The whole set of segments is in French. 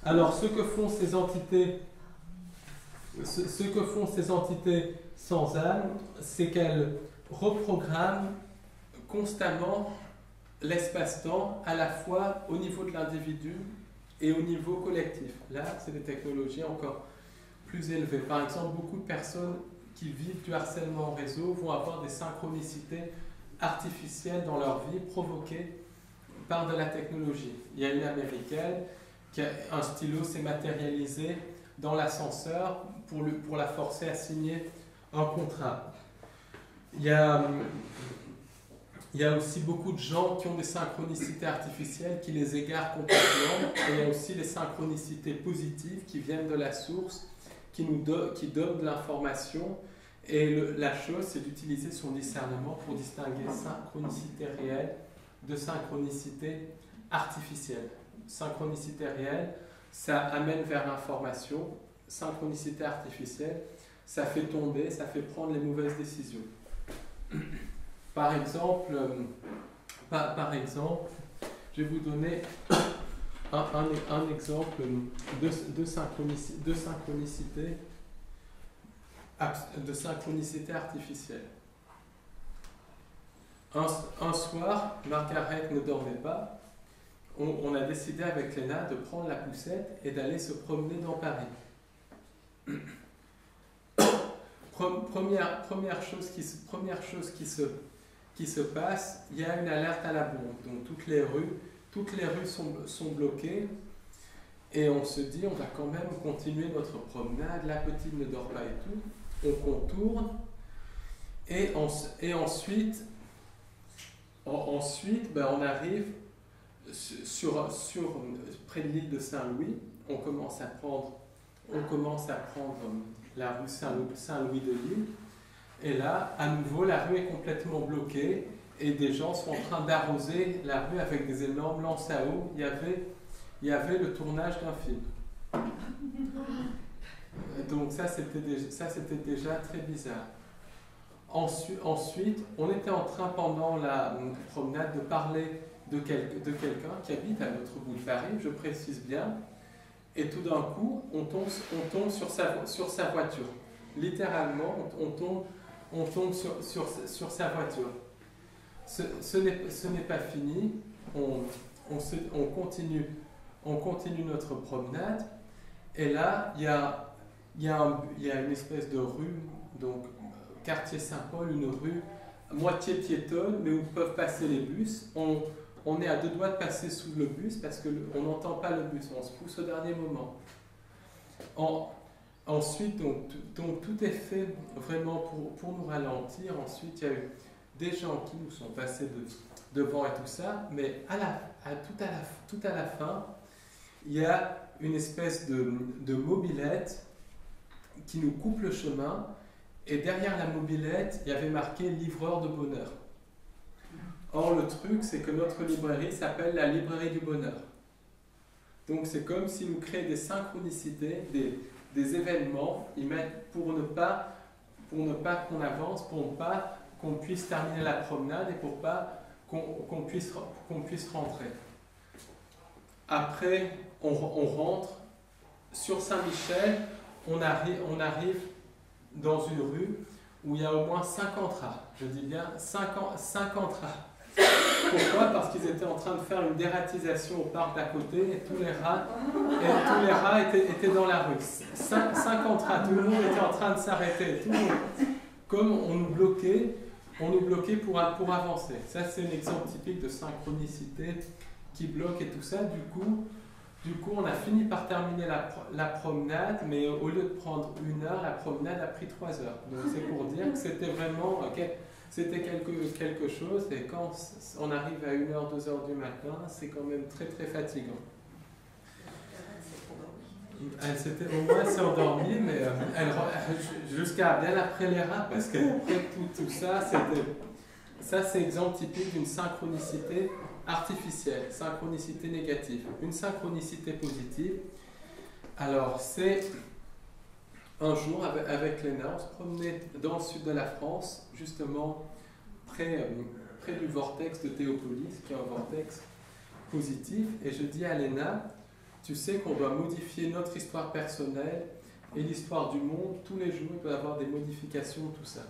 Alors, ce que font ces entités sans âme, c'est qu'elles reprogramment constamment l'espace-temps, à la fois au niveau de l'individu et au niveau collectif. Là, c'est des technologies encore plus élevées. Par exemple, beaucoup de personnes qui vivent du harcèlement en réseau vont avoir des synchronicités artificielles dans leur vie provoquées par de la technologie. Il y a une américaine qui a un stylo s'est matérialisé dans l'ascenseur pour la forcer à signer un contrat. Il y a aussi beaucoup de gens qui ont des synchronicités artificielles qui les égarent complètement. Et il y a aussi les synchronicités positives qui viennent de la source, qui donnent de l'information. Et la chose, c'est d'utiliser son discernement pour distinguer synchronicité réelle de synchronicité artificielle. Synchronicité réelle, ça amène vers l'information. Synchronicité artificielle, ça fait tomber, ça fait prendre les mauvaises décisions. Par exemple, je vais vous donner un exemple de synchronicité artificielle. Un soir, Margaret ne dormait pas. On a décidé avec Léna de prendre la poussette et d'aller se promener dans Paris. Première chose qui se passe, il y a une alerte à la bombe. Donc toutes les rues sont bloquées et on se dit on va quand même continuer notre promenade. La petite ne dort pas et tout. On contourne et ensuite on arrive près de l'île de Saint-Louis. On commence à prendre la rue Saint-Louis de Lille. Et là, à nouveau, la rue est complètement bloquée et des gens sont en train d'arroser la rue avec des énormes lances à eau. Il y avait le tournage d'un film. Donc ça, c'était déjà très bizarre. Ensuite, on était en train, pendant la promenade, de parler de quelqu'un qui habite à l'autre bout de Paris, je précise bien. Et tout d'un coup, on tombe sur sa voiture. Littéralement, on tombe sur sa voiture. Ce n'est pas fini. On continue notre promenade. Et là, il y a une espèce de rue, donc quartier Saint-Paul, une rue moitié piétonne, mais où peuvent passer les bus. On est à 2 doigts de passer sous le bus parce qu'on n'entend pas le bus, on se pousse au dernier moment. Ensuite, donc tout est fait vraiment pour nous ralentir. Ensuite, il y a eu des gens qui nous sont passés devant et tout ça, mais tout à la fin, il y a une espèce de mobilette qui nous coupe le chemin, et derrière la mobilette, il y avait marqué « Livreur de bonheur ». Or, le truc, c'est que notre librairie s'appelle la librairie du bonheur. Donc, c'est comme s'ils nous créaient des synchronicités, des événements, pour ne pas qu'on avance, pour ne pas qu'on puisse terminer la promenade et pour pas qu'on puisse rentrer. Après, on rentre sur Saint-Michel, on arrive dans une rue où il y a au moins 50 rats. Je dis bien 50 rats. Pourquoi? Parce qu'ils étaient en train de faire une dératisation au parc d'à côté et tous les rats étaient dans la rue. 50 rats, tout le monde était en train de s'arrêter. Comme on nous bloquait pour avancer. Ça, c'est un exemple typique de synchronicité qui bloque et tout ça. Du coup, on a fini par terminer la promenade, mais au lieu de prendre 1 heure, la promenade a pris 3 heures. Donc c'est pour dire que c'était vraiment c'était quelque chose, et quand on arrive à 1h, 2h du matin, c'est quand même très très fatigant. Au moins elle s'est endormie, mais jusqu'à bien après les rats, parce qu'après tout ça, c'est exemple typique d'une synchronicité artificielle, synchronicité négative. Une synchronicité positive, alors c'est un jour avec Léna, on se promenait dans le sud de la France, justement près du vortex de Théopolis, qui est un vortex positif, et je dis à Léna, tu sais qu'on doit modifier notre histoire personnelle et l'histoire du monde. Tous les jours, il peut y avoir des modifications de tout ça.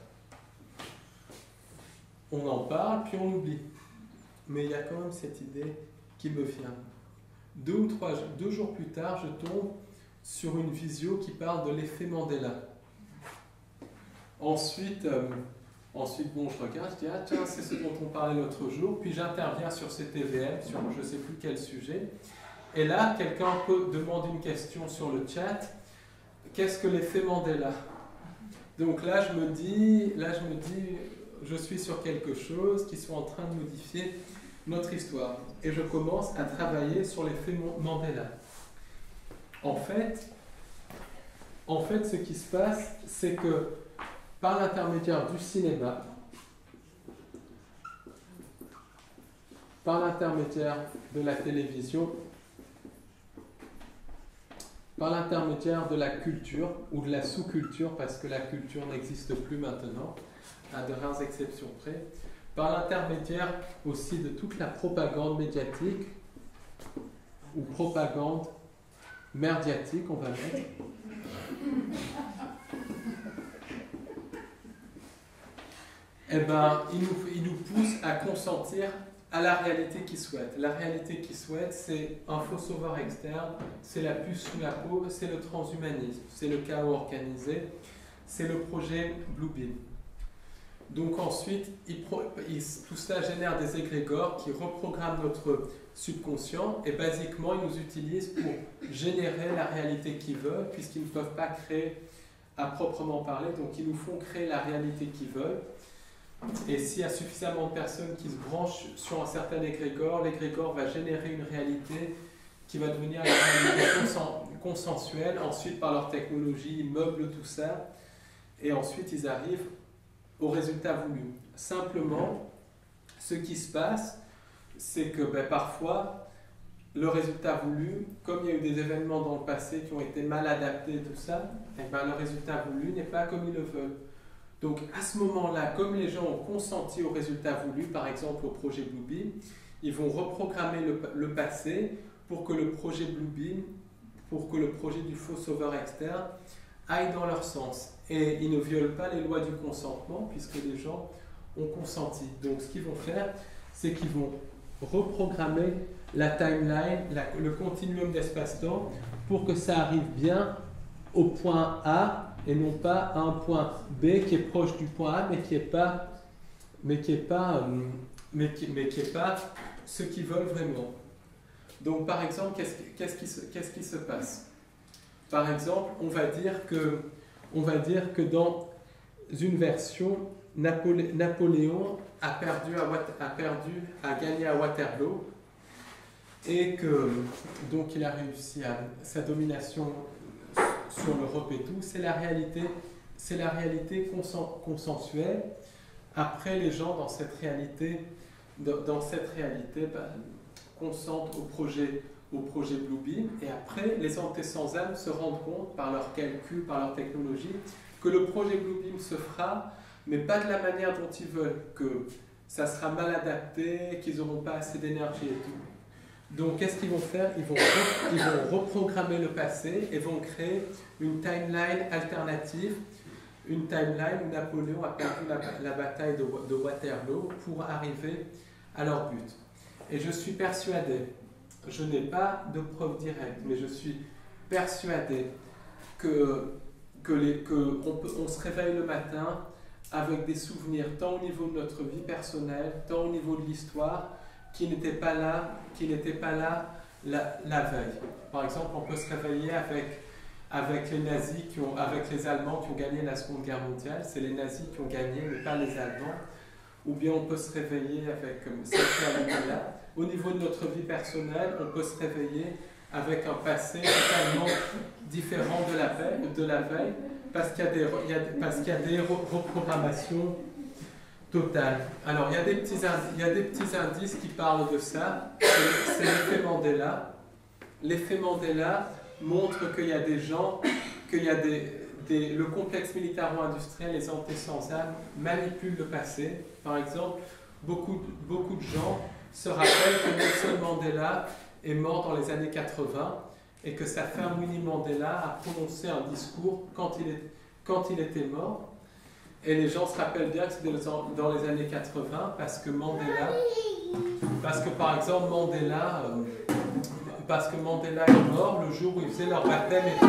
On en parle, puis on oublie. Mais il y a quand même cette idée qui me vient. 2 jours plus tard, je tombe sur une visio qui parle de l'effet Mandela. Ensuite, bon, je regarde, je dis, ah tiens, c'est ce dont on parlait l'autre jour, puis j'interviens sur CTVM, sur je ne sais plus quel sujet, et là, quelqu'un demande une question sur le chat, qu'est-ce que l'effet Mandela? Donc là, je me dis, je suis sur quelque chose qui sont en train de modifier notre histoire, et je commence à travailler sur l'effet Mandela. En fait, ce qui se passe, c'est que par l'intermédiaire du cinéma, par l'intermédiaire de la télévision, par l'intermédiaire de la culture ou de la sous-culture, parce que la culture n'existe plus maintenant, à de rares exceptions près, par l'intermédiaire aussi de toute la propagande médiatique ou propagande merdiatique, on va mettre. Eh ben, il nous pousse à consentir à la réalité qu'ils souhaitent. La réalité qu'ils souhaitent, c'est un faux sauveur externe, c'est la puce sous la peau, c'est le transhumanisme, c'est le chaos organisé, c'est le projet Bluebeam. Donc ensuite, tout cela génère des égrégores qui reprogramment notre subconscient et basiquement, ils nous utilisent pour générer la réalité qu'ils veulent, puisqu'ils ne peuvent pas créer à proprement parler, donc ils nous font créer la réalité qu'ils veulent. Et s'il y a suffisamment de personnes qui se branchent sur un certain égrégore, l'égrégore va générer une réalité qui va devenir une réalité consensuelle. Ensuite, par leur technologie, ils meublent tout ça. Et ensuite, ils arrivent au résultat voulu. Simplement, ce qui se passe, c'est que parfois, le résultat voulu, comme il y a eu des événements dans le passé qui ont été mal adaptés, tout ça, le résultat voulu n'est pas comme ils le veulent. Donc à ce moment-là, comme les gens ont consenti au résultat voulu, par exemple au projet Bluebeam, ils vont reprogrammer le passé pour que le projet Bluebeam, pour que le projet du faux sauveur externe aille dans leur sens. Et ils ne violent pas les lois du consentement puisque les gens ont consenti. Donc ce qu'ils vont faire, c'est qu'ils vont reprogrammer la timeline, le continuum d'espace-temps pour que ça arrive bien au point A et non pas à un point B qui est proche du point A mais qui n'est pas ce qu'ils veulent vraiment. Donc par exemple, qu'est-ce qui se passe? Par exemple, on va dire que dans une version, Napoléon a gagné à Waterloo et que donc il a réussi à sa domination sur l'Europe et tout. C'est la réalité consensuelle. Après, les gens dans cette réalité consentent au projet Bluebeam, et après, les entités sans âme se rendent compte, par leurs calculs, par leur technologie, que le projet Bluebeam se fera, mais pas de la manière dont ils veulent, que ça sera mal adapté, qu'ils n'auront pas assez d'énergie et tout. Donc, qu'est-ce qu'ils vont faire? Ils vont reprogrammer le passé et vont créer une timeline alternative, une timeline où Napoléon a perdu la bataille de Waterloo pour arriver à leur but. Et je suis persuadé, je n'ai pas de preuves directes, mais je suis persuadé qu'on se réveille le matin avec des souvenirs tant au niveau de notre vie personnelle, tant au niveau de l'histoire, qui n'étaient pas là la veille. Par exemple, on peut se réveiller avec les nazis, avec les Allemands qui ont gagné la Seconde Guerre mondiale. C'est les nazis qui ont gagné, mais pas les Allemands. Ou bien on peut se réveiller avec cette réalité-là. Au niveau de notre vie personnelle, on peut se réveiller avec un passé totalement différent de la veille, parce qu'il y a des reprogrammations totales. Alors, il y a des petits indices qui parlent de ça. C'est l'effet Mandela. L'effet Mandela montre qu'il y a des gens, le complexe militaro-industriel, les entités sans âme, manipulent le passé. Par exemple, beaucoup de gens se rappellent que Nelson Mandela est mort dans les années 80 et que sa femme Winnie Mandela a prononcé un discours quand il était mort. Et les gens se rappellent bien que c'était dans les années 80 parce que par exemple Mandela est mort le jour où ils faisaient leur baptême et tout.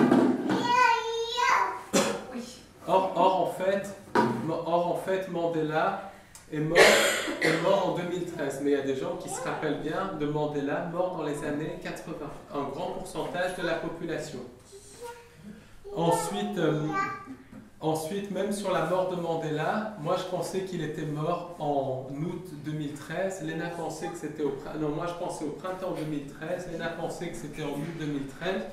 Or en fait Mandela est mort en 2013, mais il y a des gens qui se rappellent bien de Mandela mort dans les années 80, un grand pourcentage de la population. Ensuite, même sur la mort de Mandela, moi je pensais qu'il était mort en août 2013, Léna pensait que c'était moi je pensais au printemps 2013, Léna pensait que c'était en août 2013,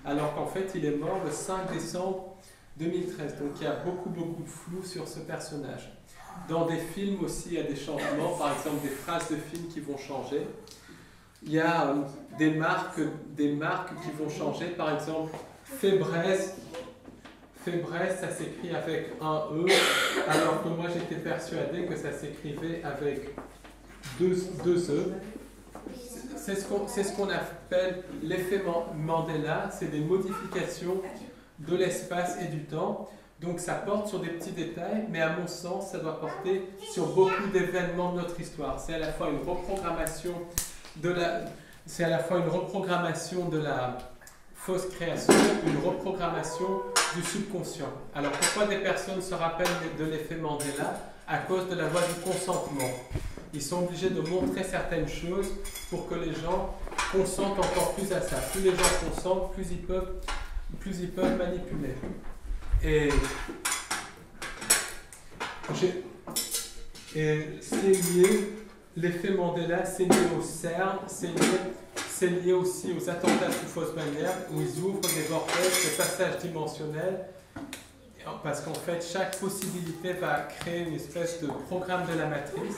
alors qu'en fait il est mort le 5 décembre 2013, donc il y a beaucoup de flou sur ce personnage. Dans des films aussi, il y a des changements, par exemple des phrases de films qui vont changer. Il y a des marques qui vont changer, par exemple Fébreze, ça s'écrit avec un E, alors que moi j'étais persuadé que ça s'écrivait avec deux E. C'est ce qu'on appelle l'effet Mandela, c'est des modifications de l'espace et du temps. Donc ça porte sur des petits détails, mais à mon sens, ça doit porter sur beaucoup d'événements de notre histoire. C'est à la fois une reprogrammation de la fausse création, une reprogrammation du subconscient. Alors pourquoi des personnes se rappellent de l'effet Mandela? À cause de la loi du consentement. Ils sont obligés de montrer certaines choses pour que les gens consentent encore plus à ça. Plus les gens consentent, plus ils peuvent manipuler. Et c'est lié, l'effet Mandela, c'est lié au CERN, c'est lié aussi aux attentats sous fausse manière, où ils ouvrent des vortex, des passages dimensionnels, parce qu'en fait, chaque possibilité va créer une espèce de programme de la matrice.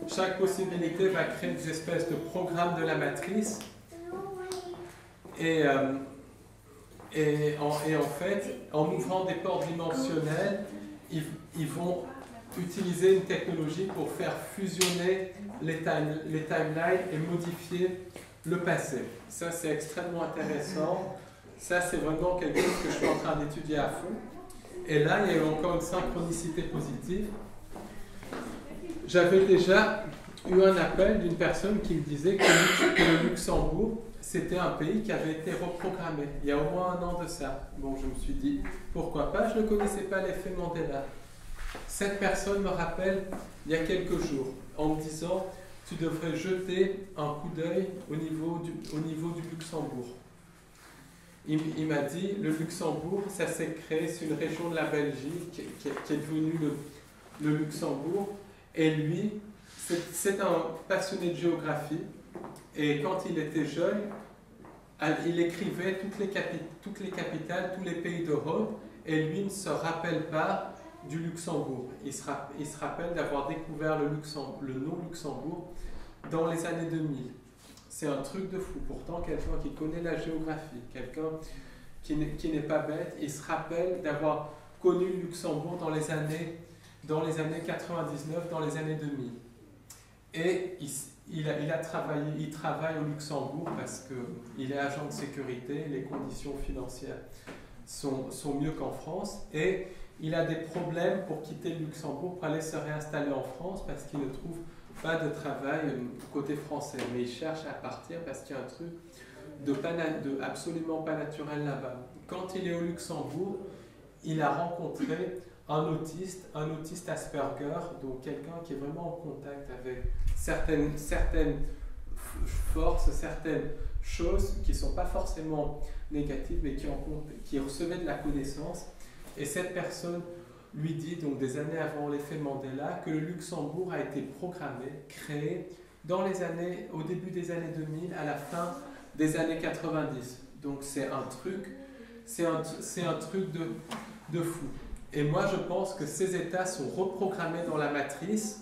Chaque possibilité va créer des espèces de programmes de la matrice. Et en fait, en ouvrant des portes dimensionnelles, ils vont utiliser une technologie pour faire fusionner les timelines et modifier le passé. Ça, c'est extrêmement intéressant. Ça, c'est vraiment quelque chose que je suis en train d'étudier à fond. Et là, il y a eu encore une synchronicité positive. J'avais déjà eu un appel d'une personne qui me disait que le Luxembourg, c'était un pays qui avait été reprogrammé, il y a au moins 1 an de ça. Bon, je me suis dit, pourquoi pas, je ne connaissais pas l'effet Mandela. Cette personne me rappelle, il y a quelques jours, en me disant, tu devrais jeter un coup d'œil au niveau du Luxembourg. Il m'a dit, le Luxembourg, ça s'est créé, c'est une région de la Belgique qui est devenue le Luxembourg, et lui, c'est un passionné de géographie. Et quand il était jeune, il écrivait toutes les capitales, tous les pays d'Europe, et lui ne se rappelle pas du Luxembourg. Il se rappelle d'avoir découvert le nom Luxembourg dans les années 2000. C'est un truc de fou. Pourtant, quelqu'un qui connaît la géographie, quelqu'un qui n'est pas bête, il se rappelle d'avoir connu le Luxembourg dans les années 99, dans les années 2000. Et il travaille au Luxembourg parce qu'il est agent de sécurité, les conditions financières sont mieux qu'en France, et il a des problèmes pour quitter le Luxembourg pour aller se réinstaller en France parce qu'il ne trouve pas de travail côté français, mais il cherche à partir parce qu'il y a un truc de absolument pas naturel là-bas. Quand il est au Luxembourg, il a rencontré un autiste Asperger, donc quelqu'un qui est vraiment en contact avec certaines forces, certaines choses qui ne sont pas forcément négatives, mais qui recevaient de la connaissance. Et cette personne lui dit, donc des années avant l'effet Mandela, que le Luxembourg a été programmé, créé au début des années 2000, à la fin des années 90. Donc c'est un truc de fou. Et moi, je pense que ces états sont reprogrammés dans la matrice.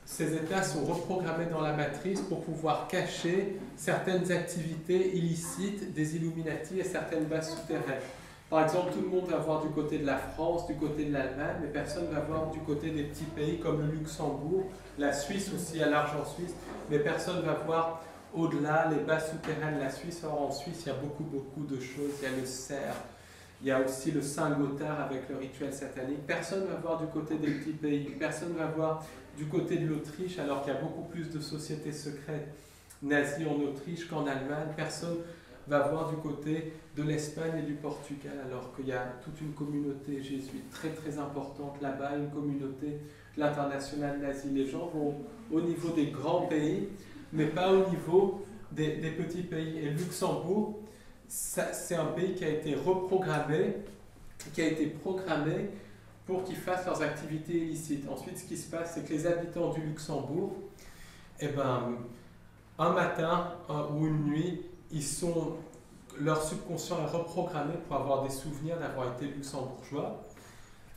Ces états sont reprogrammés dans la matrice pour pouvoir cacher certaines activités illicites des Illuminati et certaines bases souterraines. Par exemple, tout le monde va voir du côté de la France, du côté de l'Allemagne, mais personne ne va voir du côté des petits pays comme le Luxembourg, la Suisse aussi, à l'argent suisse, mais personne ne va voir au-delà, les bases souterraines de la Suisse. Or, en Suisse, il y a beaucoup de choses. Il y a le cerf, il y a aussi le Saint-Gothard avec le rituel satanique. Personne ne va voir du côté des petits pays, personne ne va voir du côté de l'Autriche, alors qu'il y a beaucoup plus de sociétés secrètes nazies en Autriche qu'en Allemagne. Personne va voir du côté de l'Espagne et du Portugal, alors qu'il y a toute une communauté jésuite très très importante là-bas, une communauté de l'international nazi. Les gens vont au niveau des grands pays, mais pas au niveau des petits pays. Et Luxembourg, c'est un pays qui a été reprogrammé, qui a été programmé pour qu'ils fassent leurs activités illicites. Ensuite, ce qui se passe, c'est que les habitants du Luxembourg, un matin ou une nuit, leur subconscient est reprogrammé pour avoir des souvenirs d'avoir été luxembourgeois.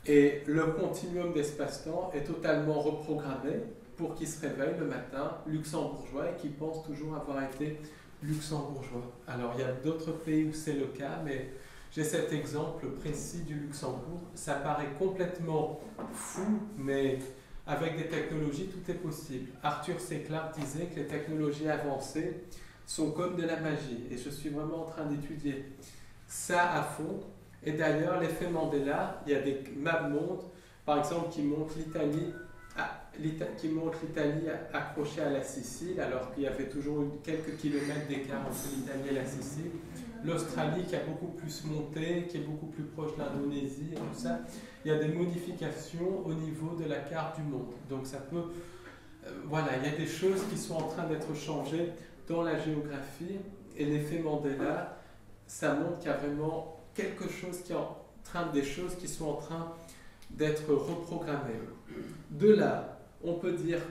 Et le continuum d'espace-temps est totalement reprogrammé pour qu'ils se réveillent le matin luxembourgeois et qu'ils pensent toujours avoir été luxembourgeois. Alors, il y a d'autres pays où c'est le cas, mais j'ai cet exemple précis du Luxembourg. Ça paraît complètement fou, mais avec des technologies, tout est possible. Arthur C. Clarke disait que les technologies avancées sont comme de la magie. Et je suis vraiment en train d'étudier ça à fond. Et d'ailleurs, l'effet Mandela, il y a des maps mondes, par exemple, qui montrent l'Italie accrochée à la Sicile, alors qu'il y avait toujours quelques kilomètres d'écart entre l'Italie et la Sicile. L'Australie qui a beaucoup plus monté, qui est beaucoup plus proche de l'Indonésie et tout ça. Il y a des modifications au niveau de la carte du monde. Donc ça peut... voilà, il y a des choses qui sont en train d'être changées dans la géographie. Et l'effet Mandela, ça montre qu'il y a vraiment quelque chose des choses qui sont en train d'être reprogrammées. De là, on peut dire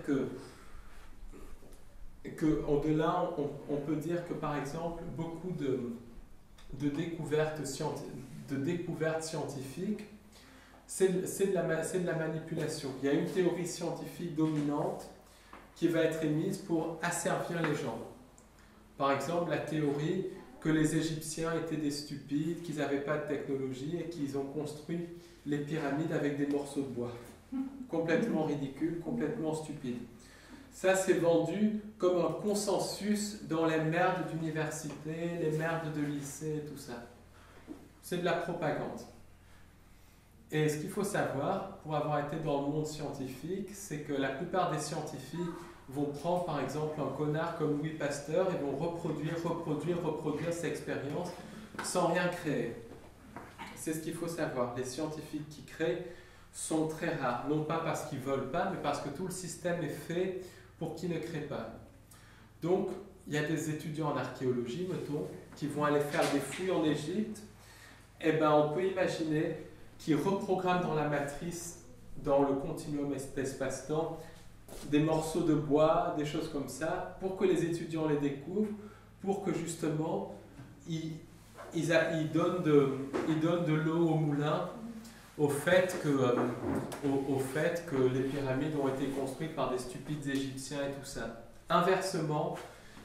on peut dire que par exemple, beaucoup de découvertes scientifiques, c'est de la manipulation. Il y a une théorie scientifique dominante qui va être émise pour asservir les gens. Par exemple, la théorie que les Égyptiens étaient des stupides, qu'ils n'avaient pas de technologie et qu'ils ont construit les pyramides avec des morceaux de bois. Complètement ridicule, complètement stupide. Ça, c'est vendu comme un consensus dans les merdes d'université, les merdes de lycée et tout ça. C'est de la propagande. Et ce qu'il faut savoir, pour avoir été dans le monde scientifique, c'est que la plupart des scientifiques vont prendre par exemple un connard comme Louis Pasteur et vont reproduire cette expérience sans rien créer. C'est ce qu'il faut savoir. Les scientifiques qui créent sont très rares, non pas parce qu'ils ne veulent pas, mais parce que tout le système est fait pour qu'ils ne créent pas. Donc, il y a des étudiants en archéologie, mettons, qui vont aller faire des fouilles en Égypte. Eh bien, on peut imaginer qu'ils reprogramment dans la matrice, dans le continuum d'espace-temps, des morceaux de bois, des choses comme ça, pour que les étudiants les découvrent, pour que justement, ils donnent de l'eau au moulin au fait que les pyramides ont été construites par des stupides Égyptiens et tout ça. Inversement,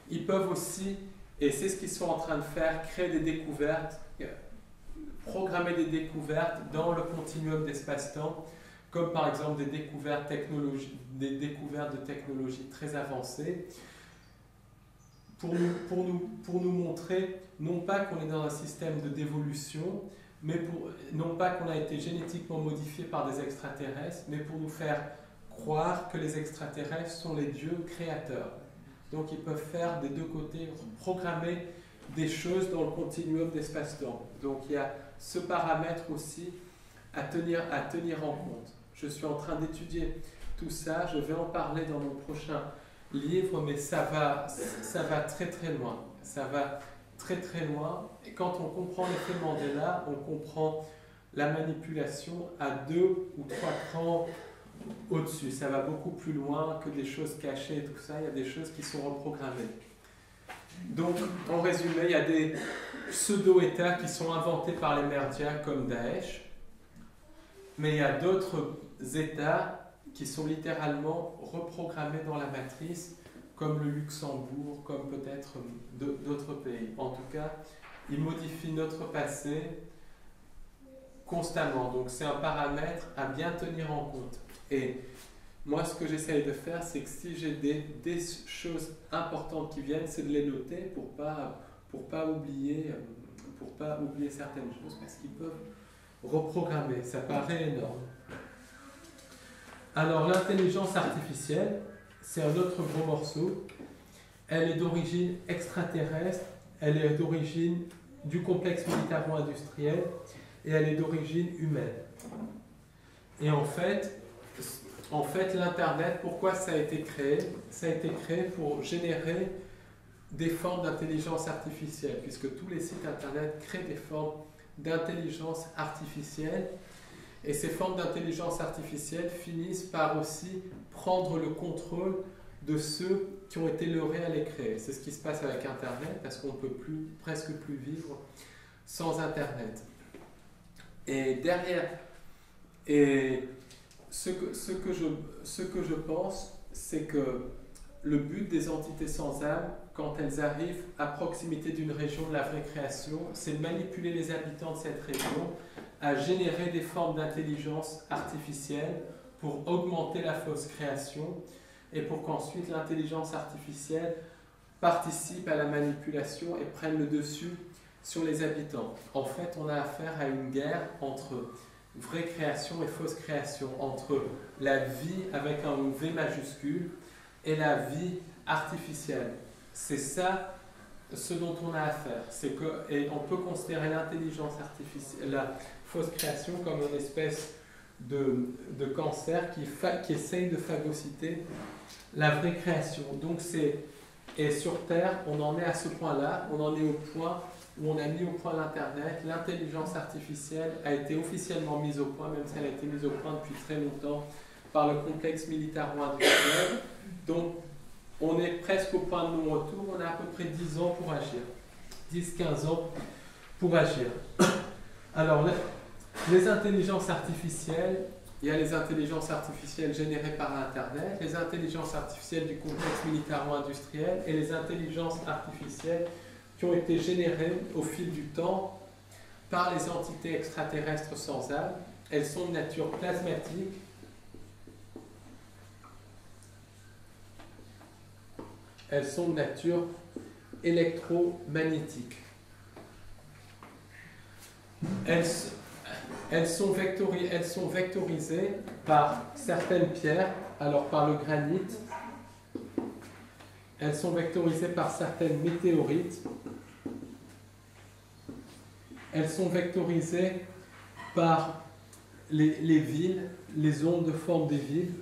ils peuvent aussi, et c'est ce qu'ils sont en train de faire, créer des découvertes, programmer des découvertes dans le continuum d'espace-temps, comme par exemple des découvertes de technologies très avancées, pour nous montrer non pas qu'on est dans un système de dévolution, non pas qu'on a été génétiquement modifié par des extraterrestres, mais pour nous faire croire que les extraterrestres sont les dieux créateurs. Donc ils peuvent faire des deux côtés, programmer des choses dans le continuum d'espace-temps. Donc il y a ce paramètre aussi à tenir en compte. Je suis en train d'étudier tout ça, je vais en parler dans mon prochain livre, mais ça va très très loin. Ça va très très loin. Et quand on comprend l'effet Mandela, on comprend la manipulation à 2 ou 3 crans au-dessus. Ça va beaucoup plus loin que des choses cachées et tout ça. Il y a des choses qui sont reprogrammées. Donc, en résumé, il y a des pseudo-États qui sont inventés par les merdias comme Daesh, mais il y a d'autres États qui sont littéralement reprogrammés dans la matrice, comme le Luxembourg, comme peut-être d'autres pays. En tout cas, ils modifient notre passé constamment. Donc c'est un paramètre à bien tenir en compte. Et moi, ce que j'essaye de faire, c'est que si j'ai des choses importantes qui viennent, c'est de les noter pour pas oublier certaines choses, parce qu'ils peuvent reprogrammer. Ça paraît énorme. Alors, l'intelligence artificielle, c'est un autre gros morceau. Elle est d'origine extraterrestre, elle est d'origine du complexe militaro-industriel et elle est d'origine humaine. Et en fait, l'Internet, pourquoi ça a été créé? Ça a été créé pour générer des formes d'intelligence artificielle, puisque tous les sites Internet créent des formes d'intelligence artificielle. Et ces formes d'intelligence artificielle finissent par aussi prendre le contrôle de ceux qui ont été leurrés à les créer. C'est ce qui se passe avec Internet, parce qu'on ne peut presque plus vivre sans Internet. Et derrière, ce que je pense, c'est que le but des entités sans âme, quand elles arrivent à proximité d'une région de la vraie création, c'est de manipuler les habitants de cette région à générer des formes d'intelligence artificielle pour augmenter la fausse création et pour qu'ensuite l'intelligence artificielle participe à la manipulation et prenne le dessus sur les habitants. En fait, on a affaire à une guerre entre vraie création et fausse création, entre la vie avec un V majuscule et la vie artificielle. C'est ça ce dont on a affaire. Et on peut considérer l'intelligence artificielle, la fausse création, comme une espèce de cancer qui essaye de phagocyter la vraie création. Donc et sur Terre, on en est à ce point-là, on en est au point où on a mis au point l'Internet. L'intelligence artificielle a été officiellement mise au point, même si elle a été mise au point depuis très longtemps par le complexe militaro-industriel. Donc, on est presque au point de non-retour, on a à peu près 10 ans pour agir. 10-15 ans pour agir. Alors, les intelligences artificielles, il y a les intelligences artificielles générées par Internet, les intelligences artificielles du complexe militaro-industriel et les intelligences artificielles qui ont été générées au fil du temps par les entités extraterrestres sans âme. Elles sont de nature plasmatique. Elles sont de nature électromagnétique. Elles sont vectorisées par certaines pierres, alors par le granit. Elles sont vectorisées par certaines météorites. Elles sont vectorisées par les villes, les ondes de forme des villes.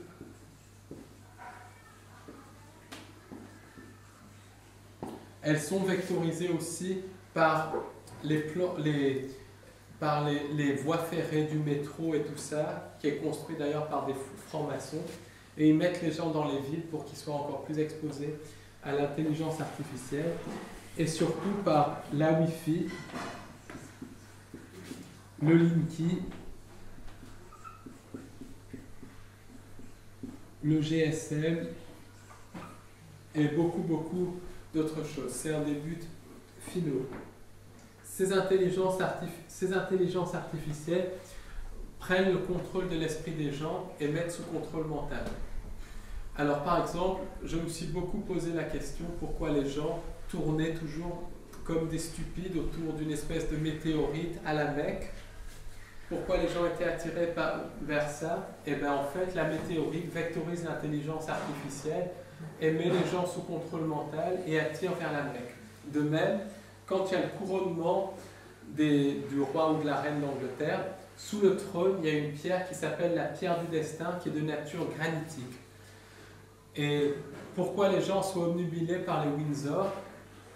Elles sont vectorisées aussi par les voies ferrées du métro et tout ça, qui est construit d'ailleurs par des francs-maçons. Et ils mettent les gens dans les villes pour qu'ils soient encore plus exposés à l'intelligence artificielle. Et surtout par la Wi-Fi, le Linky, le GSM et beaucoup d'autres choses. C'est un des buts finaux. Ces intelligences artificielles prennent le contrôle de l'esprit des gens et mettent sous contrôle mental. Alors par exemple, je me suis beaucoup posé la question pourquoi les gens tournaient toujours comme des stupides autour d'une espèce de météorite à la Mecque. Pourquoi les gens étaient attirés vers ça? Et bien en fait, la météorite vectorise l'intelligence artificielle et met les gens sous contrôle mental et attire vers la Mecque. De même, quand il y a le couronnement du roi ou de la reine d'Angleterre, sous le trône, il y a une pierre qui s'appelle la pierre du destin, qui est de nature granitique. Et pourquoi les gens sont obnubilés par les Windsor,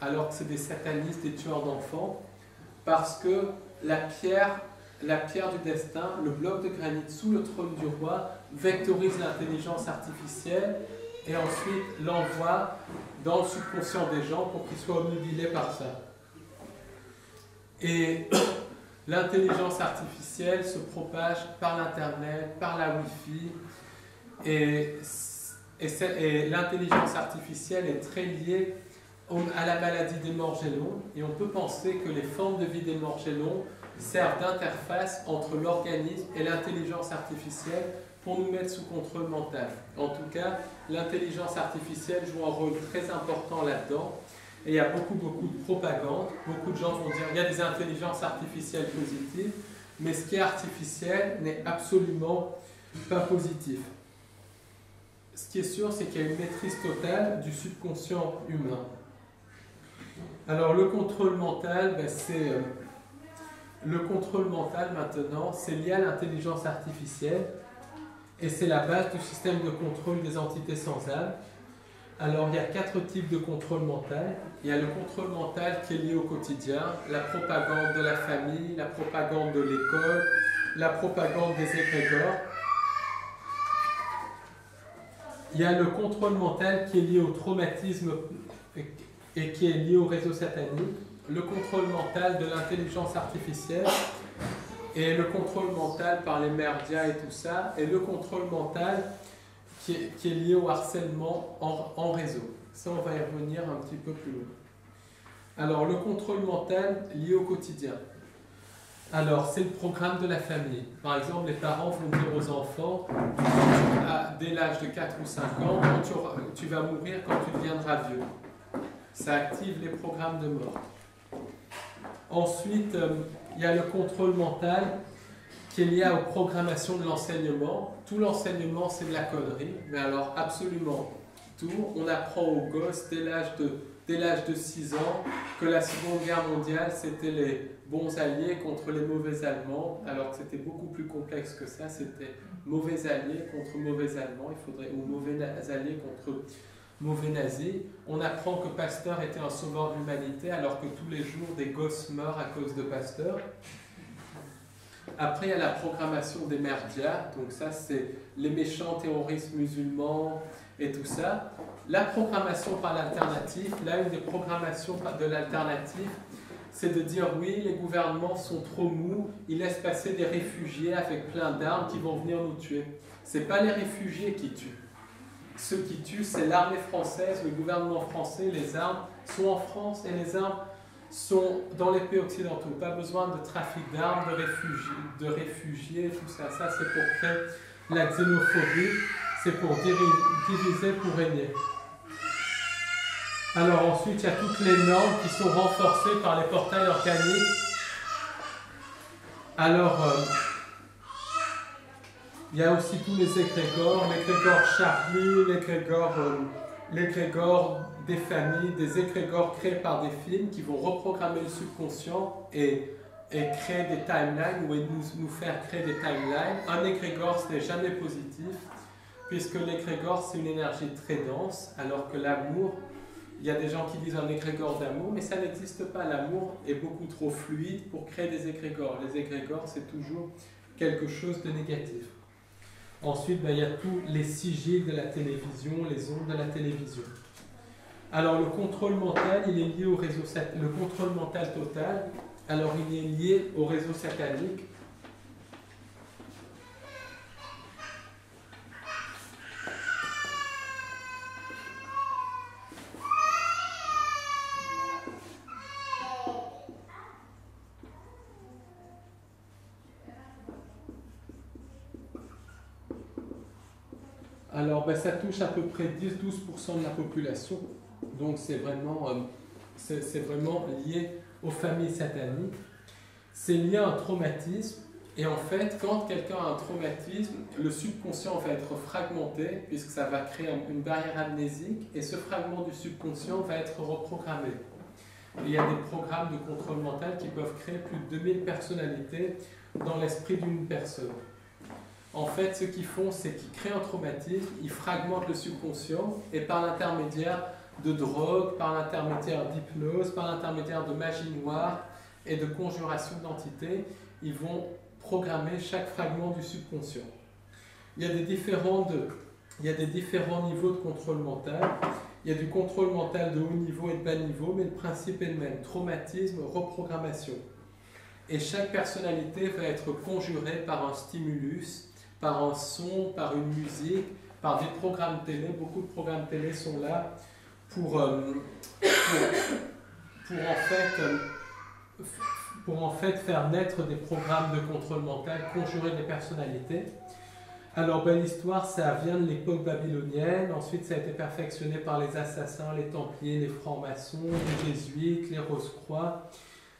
alors que c'est des satanistes, des tueurs d'enfants? Parce que la pierre du destin, le bloc de granit sous le trône du roi, vectorise l'intelligence artificielle et ensuite l'envoie dans le subconscient des gens pour qu'ils soient obnubilés par ça. Et l'intelligence artificielle se propage par l'Internet, par la Wi-Fi, et l'intelligence artificielle est très liée à la maladie des Morgellons, et on peut penser que les formes de vie des Morgellons servent d'interface entre l'organisme et l'intelligence artificielle pour nous mettre sous contrôle mental. En tout cas, l'intelligence artificielle joue un rôle très important là-dedans. Et il y a beaucoup de propagande. Beaucoup de gens vont dire qu'il y a des intelligences artificielles positives, mais ce qui est artificiel n'est absolument pas positif. Ce qui est sûr, c'est qu'il y a une maîtrise totale du subconscient humain. Alors le contrôle mental, le contrôle mental maintenant, c'est lié à l'intelligence artificielle et c'est la base du système de contrôle des entités sans âme. Alors il y a 4 types de contrôle mental. Il y a le contrôle mental qui est lié au quotidien, la propagande de la famille, la propagande de l'école, la propagande des égrégores. Il y a le contrôle mental qui est lié au traumatisme et qui est lié au réseau satanique, le contrôle mental de l'intelligence artificielle et le contrôle mental par les merdias et tout ça, et le contrôle mental qui est lié au harcèlement en réseau. Ça, on va y revenir un petit peu plus loin. Alors, le contrôle mental lié au quotidien. Alors, c'est le programme de la famille. Par exemple, les parents vont dire aux enfants, dès l'âge de 4 ou 5 ans, tu vas mourir quand tu deviendras vieux. Ça active les programmes de mort. Ensuite, il y a le contrôle mental qui est lié aux programmations de l'enseignement. Tout l'enseignement, c'est de la connerie, mais alors absolument tout. On apprend aux gosses dès l'âge de 6 ans que la Seconde Guerre mondiale, c'était les bons alliés contre les mauvais Allemands, alors que c'était beaucoup plus complexe que ça. C'était mauvais alliés contre mauvais Allemands, ou mauvais alliés contre mauvais nazis. On apprend que Pasteur était un sauveur de l'humanité, alors que tous les jours, des gosses meurent à cause de Pasteur. Après, il y a la programmation des merdias, donc ça, c'est les méchants terroristes musulmans et tout ça. La programmation par l'alternative, là, une des programmations de l'alternative, c'est de dire oui, les gouvernements sont trop mous, ils laissent passer des réfugiés avec plein d'armes qui vont venir nous tuer. Ce n'est pas les réfugiés qui tuent. Ceux qui tuent, c'est l'armée française, le gouvernement français, les armes sont en France et les armes sont dans les pays occidentaux. Pas besoin de trafic d'armes, de réfugiés, tout ça. Ça, c'est pour créer la xénophobie, c'est pour diviser, pour régner. Alors ensuite, il y a toutes les normes qui sont renforcées par les portails organiques. Alors, il y a aussi tous les égrégores Charlie, l'égrégore des familles, des égrégores créés par des films qui vont reprogrammer le subconscient et créer des timelines ou nous faire créer des timelines. Un égrégore, ce n'est jamais positif, puisque l'égrégore, c'est une énergie très dense, alors que l'amour, il y a des gens qui disent un égrégore d'amour, mais ça n'existe pas. L'amour est beaucoup trop fluide pour créer des égrégores. Les égrégores, c'est toujours quelque chose de négatif. Ensuite, il y a tous les sigils de la télévision, les ondes de la télévision. Alors, le contrôle mental, il est lié au réseau satanique. Le contrôle mental total, alors il est lié au réseau satanique. Alors, ça touche à peu près 10-12% de la population. Donc, c'est vraiment lié aux familles sataniques. C'est lié à un traumatisme. Et en fait, quand quelqu'un a un traumatisme, le subconscient va être fragmenté, puisque ça va créer une barrière amnésique. Et ce fragment du subconscient va être reprogrammé. Et il y a des programmes de contrôle mental qui peuvent créer plus de 2000 personnalités dans l'esprit d'une personne. En fait, ce qu'ils font, c'est qu'ils créent un traumatisme, ils fragmentent le subconscient et par l'intermédiaire de drogue, par l'intermédiaire d'hypnose, par l'intermédiaire de magie noire et de conjuration d'entités, ils vont programmer chaque fragment du subconscient. Il y a des différents niveaux de contrôle mental. Il y a du contrôle mental de haut niveau et de bas niveau, mais le principe est le même, traumatisme, reprogrammation. Et chaque personnalité va être conjurée par un stimulus, par un son, par une musique, par des programmes télé. Beaucoup de programmes télé sont là pour en fait faire naître des programmes de contrôle mental, conjurer des personnalités. Alors, ben, l'histoire, ça vient de l'époque babylonienne. Ensuite, ça a été perfectionné par les assassins, les templiers, les francs-maçons, les jésuites, les Rose-Croix.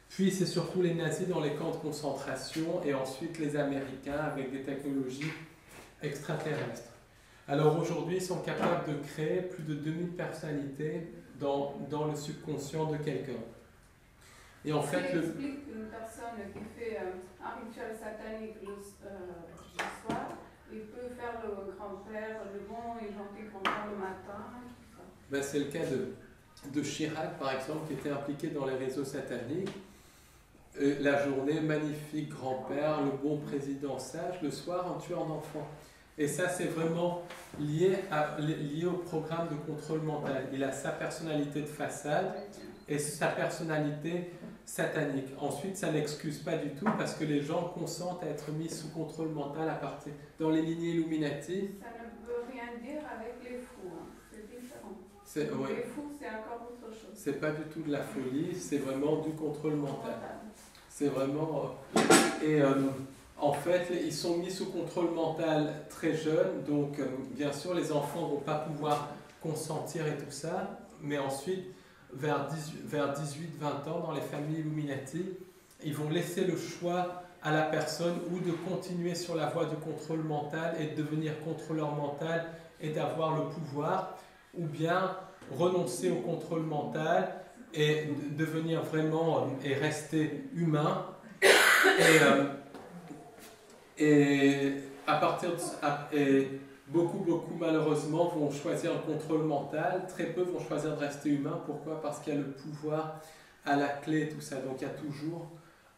Puis, c'est surtout les nazis dans les camps de concentration. Et ensuite, les Américains avec des technologies extraterrestres. Alors, aujourd'hui, ils sont capables de créer plus de 2000 personnalités dans le subconscient de quelqu'un. Et en fait, explique une personne qui fait un rituel satanique le soir, il peut faire le grand-père, le bon et gentil grand-père le matin. Ben, c'est le cas de Chirac, par exemple, qui était impliqué dans les réseaux sataniques. La journée, magnifique grand-père, le bon président sage, le soir, un tueur d'enfants. Et ça, c'est vraiment lié au programme de contrôle mental. Il a sa personnalité de façade et sa personnalité satanique. Ensuite, ça n'excuse pas du tout parce que les gens consentent à être mis sous contrôle mental à partir dans les lignées Illuminati. Ça ne veut rien dire avec les fous, hein. C'est différent. Oui. Les fous, c'est encore autre chose. C'est pas du tout de la folie, c'est vraiment du contrôle mental. C'est vraiment... en fait, ils sont mis sous contrôle mental très jeunes, donc bien sûr, les enfants ne vont pas pouvoir consentir et tout ça, mais ensuite, vers 18-20 ans, dans les familles Illuminati, ils vont laisser le choix à la personne ou de continuer sur la voie du contrôle mental et de devenir contrôleur mental et d'avoir le pouvoir, ou bien renoncer au contrôle mental et devenir vraiment et rester humain. Et à partir de beaucoup malheureusement vont choisir un contrôle mental, très peu vont choisir de rester humain. Pourquoi? Parce qu'il y a le pouvoir à la clé et tout ça. Donc il y a toujours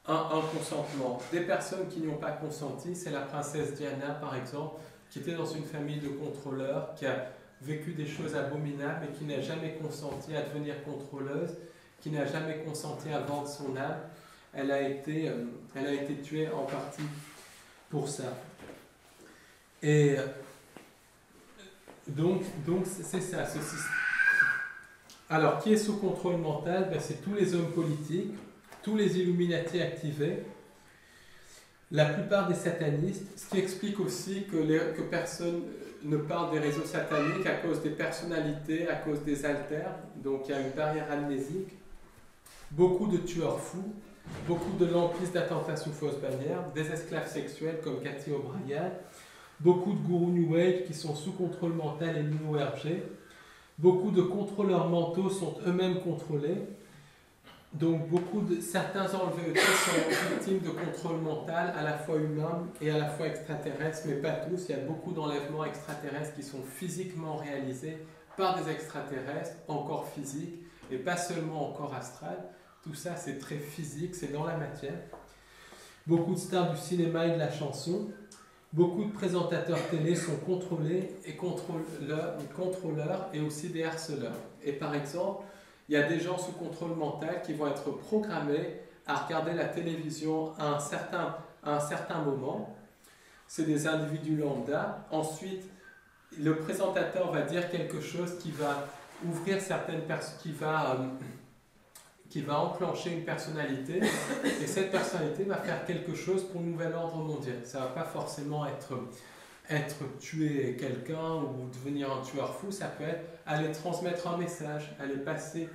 un consentement. Des personnes qui n'y ont pas consenti, c'est la princesse Diana par exemple, qui était dans une famille de contrôleurs, qui a vécu des choses abominables et qui n'a jamais consenti à devenir contrôleuse, qui n'a jamais consenti à vendre son âme. Elle a été tuée en partie pour ça. Et donc c'est ça, ce système. Alors, qui est sous contrôle mental? Ben, c'est tous les hommes politiques, tous les Illuminati activés, la plupart des satanistes, ce qui explique aussi que personne ne parle des réseaux sataniques à cause des personnalités, à cause des alters, donc il y a une barrière amnésique, beaucoup de tueurs fous, beaucoup de lampistes d'attentats sous fausse bannière, des esclaves sexuels comme Cathy O'Brien, beaucoup de gourous New Age qui sont sous contrôle mental et Neo-RG, beaucoup de contrôleurs mentaux sont eux-mêmes contrôlés, donc certains enlevés sont victimes de contrôle mental à la fois humain et à la fois extraterrestre, mais pas tous. Il y a beaucoup d'enlèvements extraterrestres qui sont physiquement réalisés par des extraterrestres, encore physiques, et pas seulement encore astrales. Tout ça, c'est très physique, c'est dans la matière. Beaucoup de stars du cinéma et de la chanson. Beaucoup de présentateurs télé sont contrôlés et contrôleurs et aussi des harceleurs. Et par exemple, il y a des gens sous contrôle mental qui vont être programmés à regarder la télévision à un certain moment. C'est des individus lambda. Ensuite, le présentateur va dire quelque chose qui va ouvrir certaines personnes, qui va enclencher une personnalité, et cette personnalité va faire quelque chose pour le nouvel ordre mondial. Ça ne va pas forcément être tuer quelqu'un ou devenir un tueur fou, ça peut être aller transmettre un message, aller passer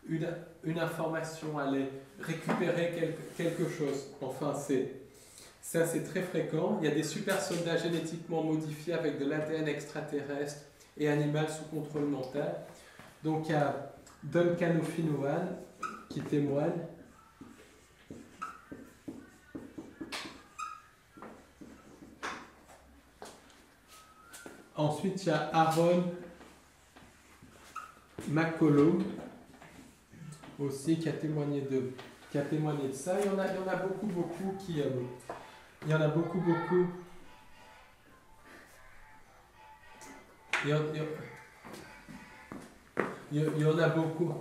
une information, aller récupérer quelque chose. Enfin, ça c'est très fréquent. Il y a des super soldats génétiquement modifiés avec de l'ADN extraterrestre et animal sous contrôle mental. Donc il y a Duncan O'Finowan qui témoigne. Ensuite, il y a Aaron McCollum aussi qui a témoigné de ça. Il y en a beaucoup qui... il y en a beaucoup... Il y en a beaucoup.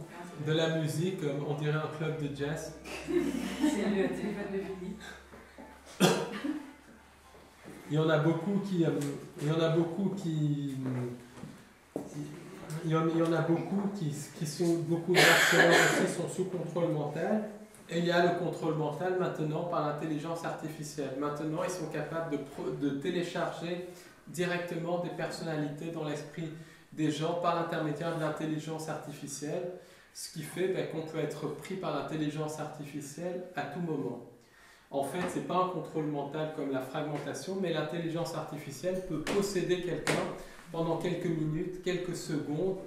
De la musique, on dirait un club de jazz. C'est le téléphone de Philippe. Il y en a beaucoup qui sont, beaucoup de harceleurs aussi sont sous contrôle mental. Et il y a le contrôle mental maintenant par l'intelligence artificielle. Maintenant, ils sont capables de télécharger directement des personnalités dans l'esprit des gens par l'intermédiaire de l'intelligence artificielle, ce qui fait qu'on peut être pris par l'intelligence artificielle à tout moment. En fait, ce n'est pas un contrôle mental comme la fragmentation, mais l'intelligence artificielle peut posséder quelqu'un pendant quelques minutes, quelques secondes,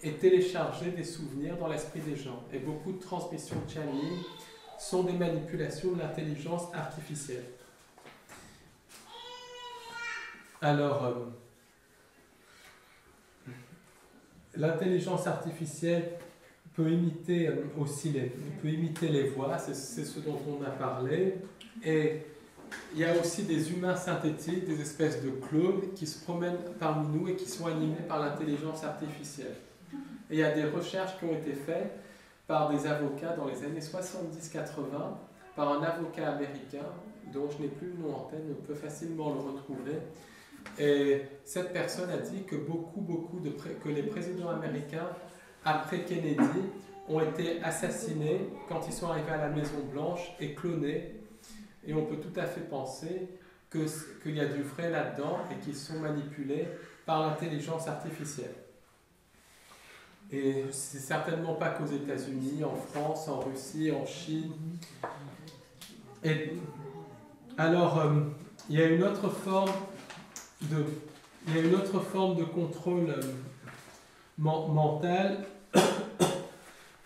et télécharger des souvenirs dans l'esprit des gens. Et beaucoup de transmissions de channeling sont des manipulations de l'intelligence artificielle. Alors, l'intelligence artificielle peut imiter aussi les voix, c'est ce dont on a parlé. Et il y a aussi des humains synthétiques, des espèces de clones qui se promènent parmi nous et qui sont animés par l'intelligence artificielle. Et il y a des recherches qui ont été faites par des avocats dans les années 70-80, par un avocat américain, dont je n'ai plus le nom en tête, mais on peut facilement le retrouver. Et cette personne a dit que que les présidents américains, après Kennedy, ont été assassinés quand ils sont arrivés à la Maison Blanche et clonés. Et on peut tout à fait penser qu'il y a du vrai là-dedans et qu'ils sont manipulés par l'intelligence artificielle. Et c'est certainement pas qu'aux États-Unis, en France, en Russie, en Chine. Et alors, il y a une autre forme de contrôle mental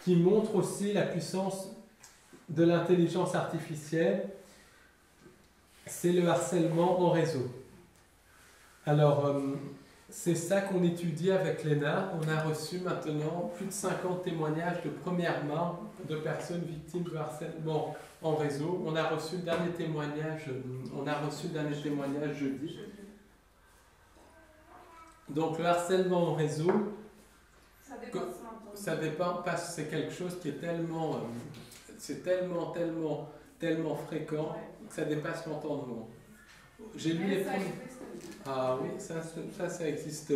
qui montre aussi la puissance de l'intelligence artificielle, c'est le harcèlement en réseau. Alors, c'est ça qu'on étudie avec l'ENA. On a reçu maintenant plus de 50 témoignages de première main de personnes victimes de harcèlement en réseau. On a reçu le dernier témoignage jeudi. Donc le harcèlement en réseau, ça dépend parce que c'est quelque chose qui est tellement fréquent que ça dépasse l'entendement. J'ai lu les premiers. Ah oui, ça existe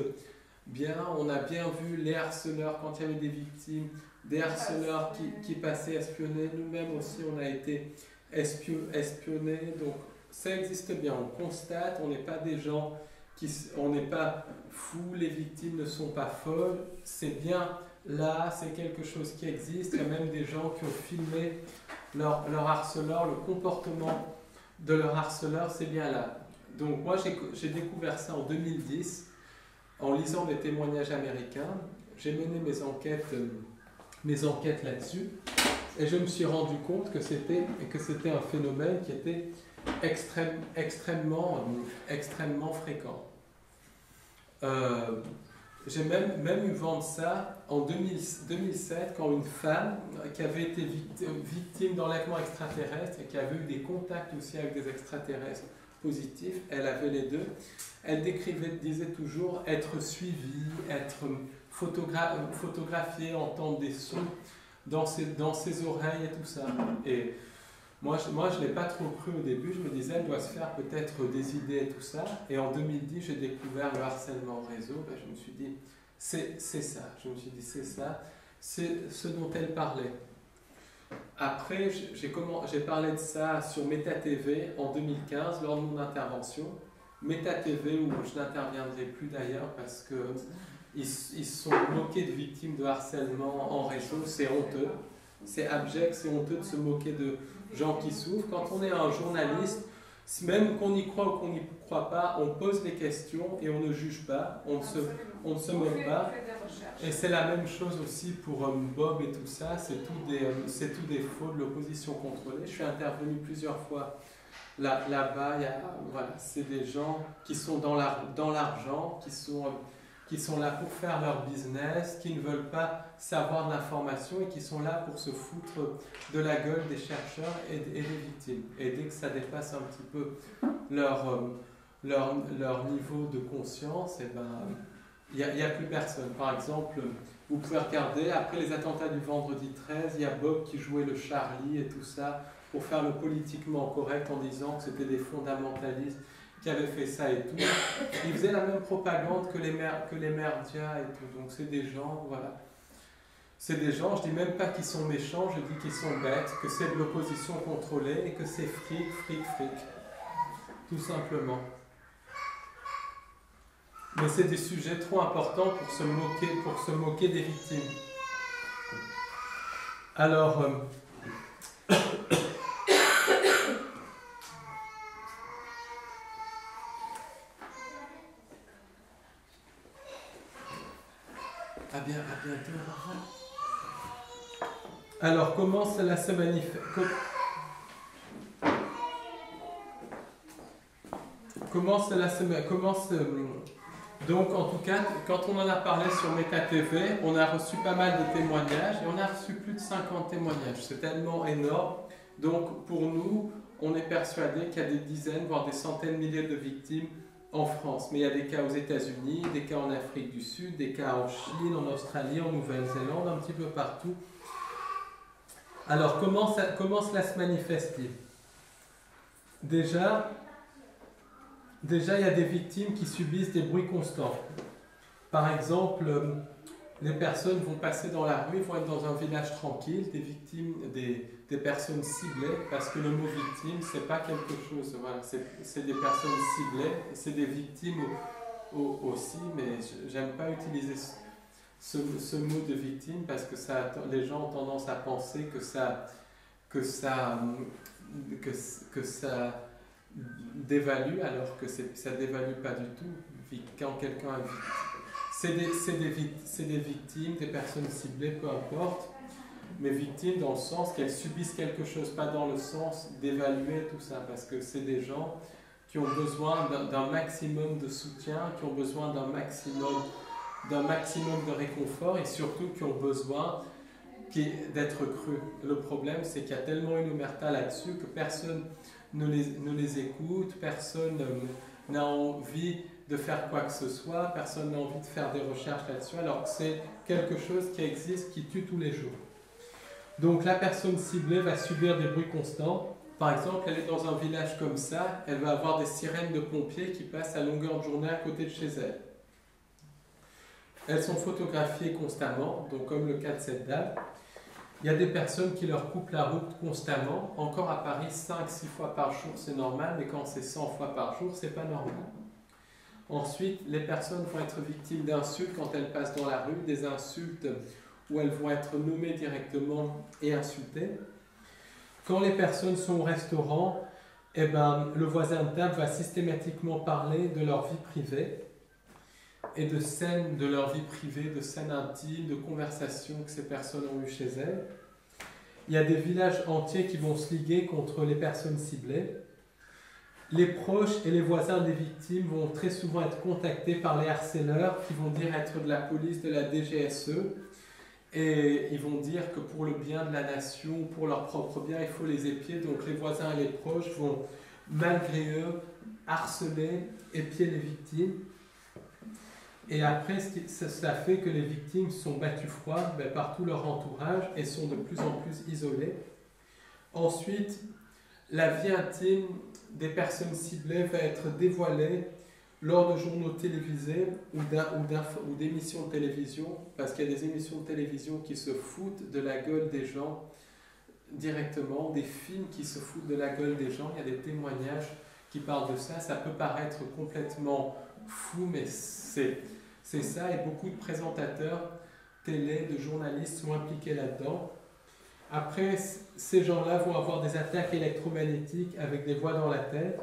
bien. On a bien vu les harceleurs quand il y avait des victimes, des harceleurs qui passaient espionner. Nous-mêmes aussi, on a été espionnés. Donc ça existe bien. On constate, on n'est pas des gens on n'est pas fous, les victimes ne sont pas folles. C'est bien là, c'est quelque chose qui existe. Il y a même des gens qui ont filmé leur harceleur, le comportement de leur harceleur, c'est bien là. Donc moi j'ai découvert ça en 2010 en lisant des témoignages américains. J'ai mené mes enquêtes là-dessus et je me suis rendu compte que c'était un phénomène qui était extrêmement fréquent. J'ai même eu vent de ça en 2007 quand une femme qui avait été victime d'enlèvement extraterrestre et qui avait eu des contacts aussi avec des extraterrestres positifs, elle avait les deux, elle disait toujours être suivie, être photographiée, entendre des sons dans ses oreilles et tout ça. Et moi je ne l'ai pas trop cru au début, je me disais elle doit se faire peut-être des idées et tout ça. Et en 2010 j'ai découvert le harcèlement en réseau, je me suis dit c'est ça, c'est ce dont elle parlait. Après j'ai parlé de ça sur Meta TV en 2015 lors de mon intervention. Meta TV où je n'interviendrai plus d'ailleurs parce qu'ils se sont moqués de victimes de harcèlement en réseau, c'est honteux. C'est abject, c'est honteux de se moquer de gens qui souffrent. Quand on est un journaliste, même qu'on y croit ou qu'on n'y croit pas, on pose des questions et on ne juge pas, on ne se moque pas. Et c'est la même chose aussi pour Bob et tout ça, c'est tout des faux de l'opposition contrôlée. Je suis intervenu plusieurs fois là-bas, voilà, c'est des gens qui sont dans l'argent, qui sont là pour faire leur business, qui ne veulent pas savoir de l'information et qui sont là pour se foutre de la gueule des chercheurs et des victimes. Et dès que ça dépasse un petit peu leur niveau de conscience, il n'y a plus personne. Par exemple, vous pouvez regarder, après les attentats du vendredi 13, il y a Bob qui jouait le Charlie et tout ça, pour faire le politiquement correct en disant que c'était des fondamentalistes qui avaient fait ça et tout. Ils faisaient la même propagande que les médias et tout. Donc c'est des gens, voilà. C'est des gens, je dis même pas qu'ils sont méchants, je dis qu'ils sont bêtes, que c'est de l'opposition contrôlée et que c'est fric. Tout simplement. Mais c'est des sujets trop importants pour se moquer des victimes. Alors, à bientôt. Alors, comment cela se manifeste? Donc, en tout cas, quand on en a parlé sur Meta TV, on a reçu pas mal de témoignages et on a reçu plus de 50 témoignages. C'est tellement énorme. Donc, pour nous, on est persuadé qu'il y a des dizaines, voire des centaines de milliers de victimes en France. Mais il y a des cas aux États-Unis, des cas en Afrique du Sud, des cas en Chine, en Australie, en Nouvelle-Zélande, un petit peu partout. Alors, comment cela se manifeste-t-il? Déjà, il y a des victimes qui subissent des bruits constants. Par exemple, les personnes vont passer dans la rue, vont être dans un village tranquille, des personnes ciblées, parce que le mot victime, c'est pas quelque chose, voilà, c'est des personnes ciblées, c'est des victimes aussi, mais j'aime pas utiliser ce mot de victime parce que les gens ont tendance à penser que ça dévalue, alors que ça dévalue pas du tout. Quand quelqu'un est c'est des victimes, des personnes ciblées, peu importe, mais victimes dans le sens qu'elles subissent quelque chose, pas dans le sens d'évaluer tout ça, parce que c'est des gens qui ont besoin d'un maximum de soutien, qui ont besoin d'un maximum de réconfort et surtout qui ont besoin d'être crus. Le problème, c'est qu'il y a tellement une omerta là-dessus que personne ne les écoute, personne n'a envie de faire quoi que ce soit, personne n'a envie de faire des recherches là-dessus, alors que c'est quelque chose qui existe, qui tue tous les jours. Donc la personne ciblée va subir des bruits constants. Par exemple, elle est dans un village comme ça, elle va avoir des sirènes de pompiers qui passent à longueur de journée à côté de chez elle. Elles sont photographiées constamment, donc comme le cas de cette dame. Il y a des personnes qui leur coupent la route constamment. Encore à Paris, 5-6 fois par jour, c'est normal, mais quand c'est 100 fois par jour, c'est pas normal. Ensuite, les personnes vont être victimes d'insultes quand elles passent dans la rue, des insultes où elles vont être nommées directement et insultées. Quand les personnes sont au restaurant, le voisin de table va systématiquement parler de leur vie privée et de scènes de leur vie privée, de scènes intimes, de conversations que ces personnes ont eues chez elles. Il y a des villages entiers qui vont se liguer contre les personnes ciblées. Les proches et les voisins des victimes vont très souvent être contactés par les harceleurs qui vont dire être de la police, de la DGSE, et ils vont dire que pour le bien de la nation, pour leur propre bien, il faut les épier. Donc les voisins et les proches vont, malgré eux, harceler, épier les victimes. Et après, ça fait que les victimes sont battues froides par tout leur entourage et sont de plus en plus isolées. Ensuite, la vie intime des personnes ciblées va être dévoilée lors de journaux télévisés ou d'émissions de télévision, parce qu'il y a des émissions de télévision qui se foutent de la gueule des gens directement, des films qui se foutent de la gueule des gens. Il y a des témoignages qui parlent de ça. Ça peut paraître complètement fou, mais c'est ça, et beaucoup de présentateurs télé, de journalistes sont impliqués là-dedans. Après, ces gens-là vont avoir des attaques électromagnétiques avec des voix dans la tête.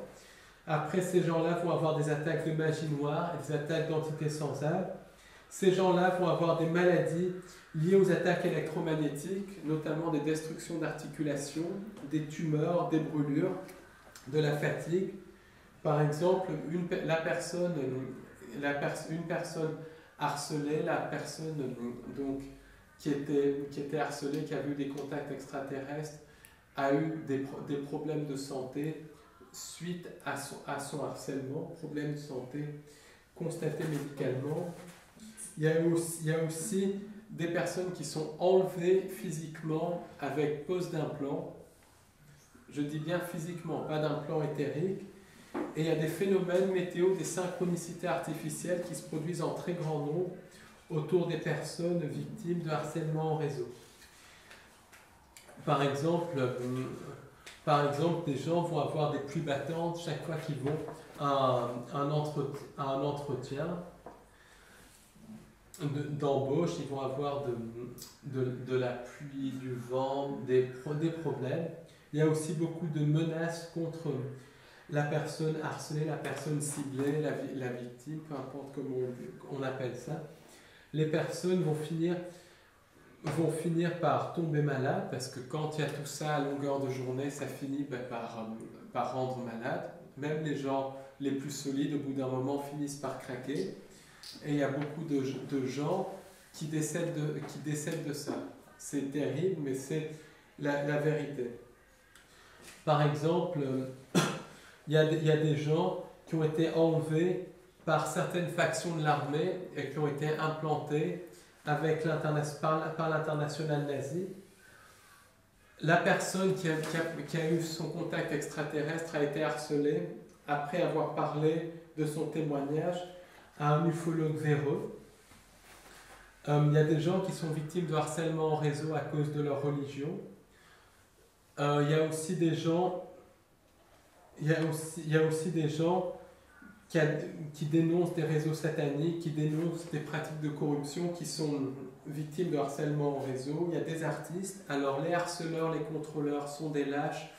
Après, ces gens-là vont avoir des attaques de magie noire, des attaques d'entités sans âme. Ces gens-là vont avoir des maladies liées aux attaques électromagnétiques, notamment des destructions d'articulations, des tumeurs, des brûlures, de la fatigue. Par exemple, une personne harcelée, la personne donc, qui était harcelée, qui a eu des contacts extraterrestres, a eu des problèmes de santé suite à son harcèlement, problèmes de santé constatés médicalement. Il y a aussi des personnes qui sont enlevées physiquement avec pose d'implant. Je dis bien physiquement, pas d'implant éthérique. Et il y a des phénomènes météo, des synchronicités artificielles qui se produisent en très grand nombre autour des personnes victimes de harcèlement en réseau. Par exemple, des gens vont avoir des pluies battantes chaque fois qu'ils vont à un entretien. d'embauche, ils vont avoir de la pluie, du vent, des problèmes. Il y a aussi beaucoup de menaces contre la personne harcelée, la personne ciblée, la victime, peu importe comment on appelle ça. Les personnes vont finir par tomber malades, parce que quand il y a tout ça à longueur de journée, ça finit par rendre malade. Même les gens les plus solides, au bout d'un moment, finissent par craquer. Et il y a beaucoup de gens qui décèdent de ça. C'est terrible, mais c'est la vérité. Par exemple, il y a des gens qui ont été enlevés par certaines factions de l'armée et qui ont été implantés par l'internationale nazie. La personne qui a eu son contact extraterrestre a été harcelée après avoir parlé de son témoignage à un ufologue véreux. Il y a des gens qui sont victimes de harcèlement en réseau à cause de leur religion. Il y a aussi des gens qui dénoncent des réseaux sataniques, qui dénoncent des pratiques de corruption, qui sont victimes de harcèlement en réseau. Il y a des artistes. Alors les harceleurs, les contrôleurs sont des lâches,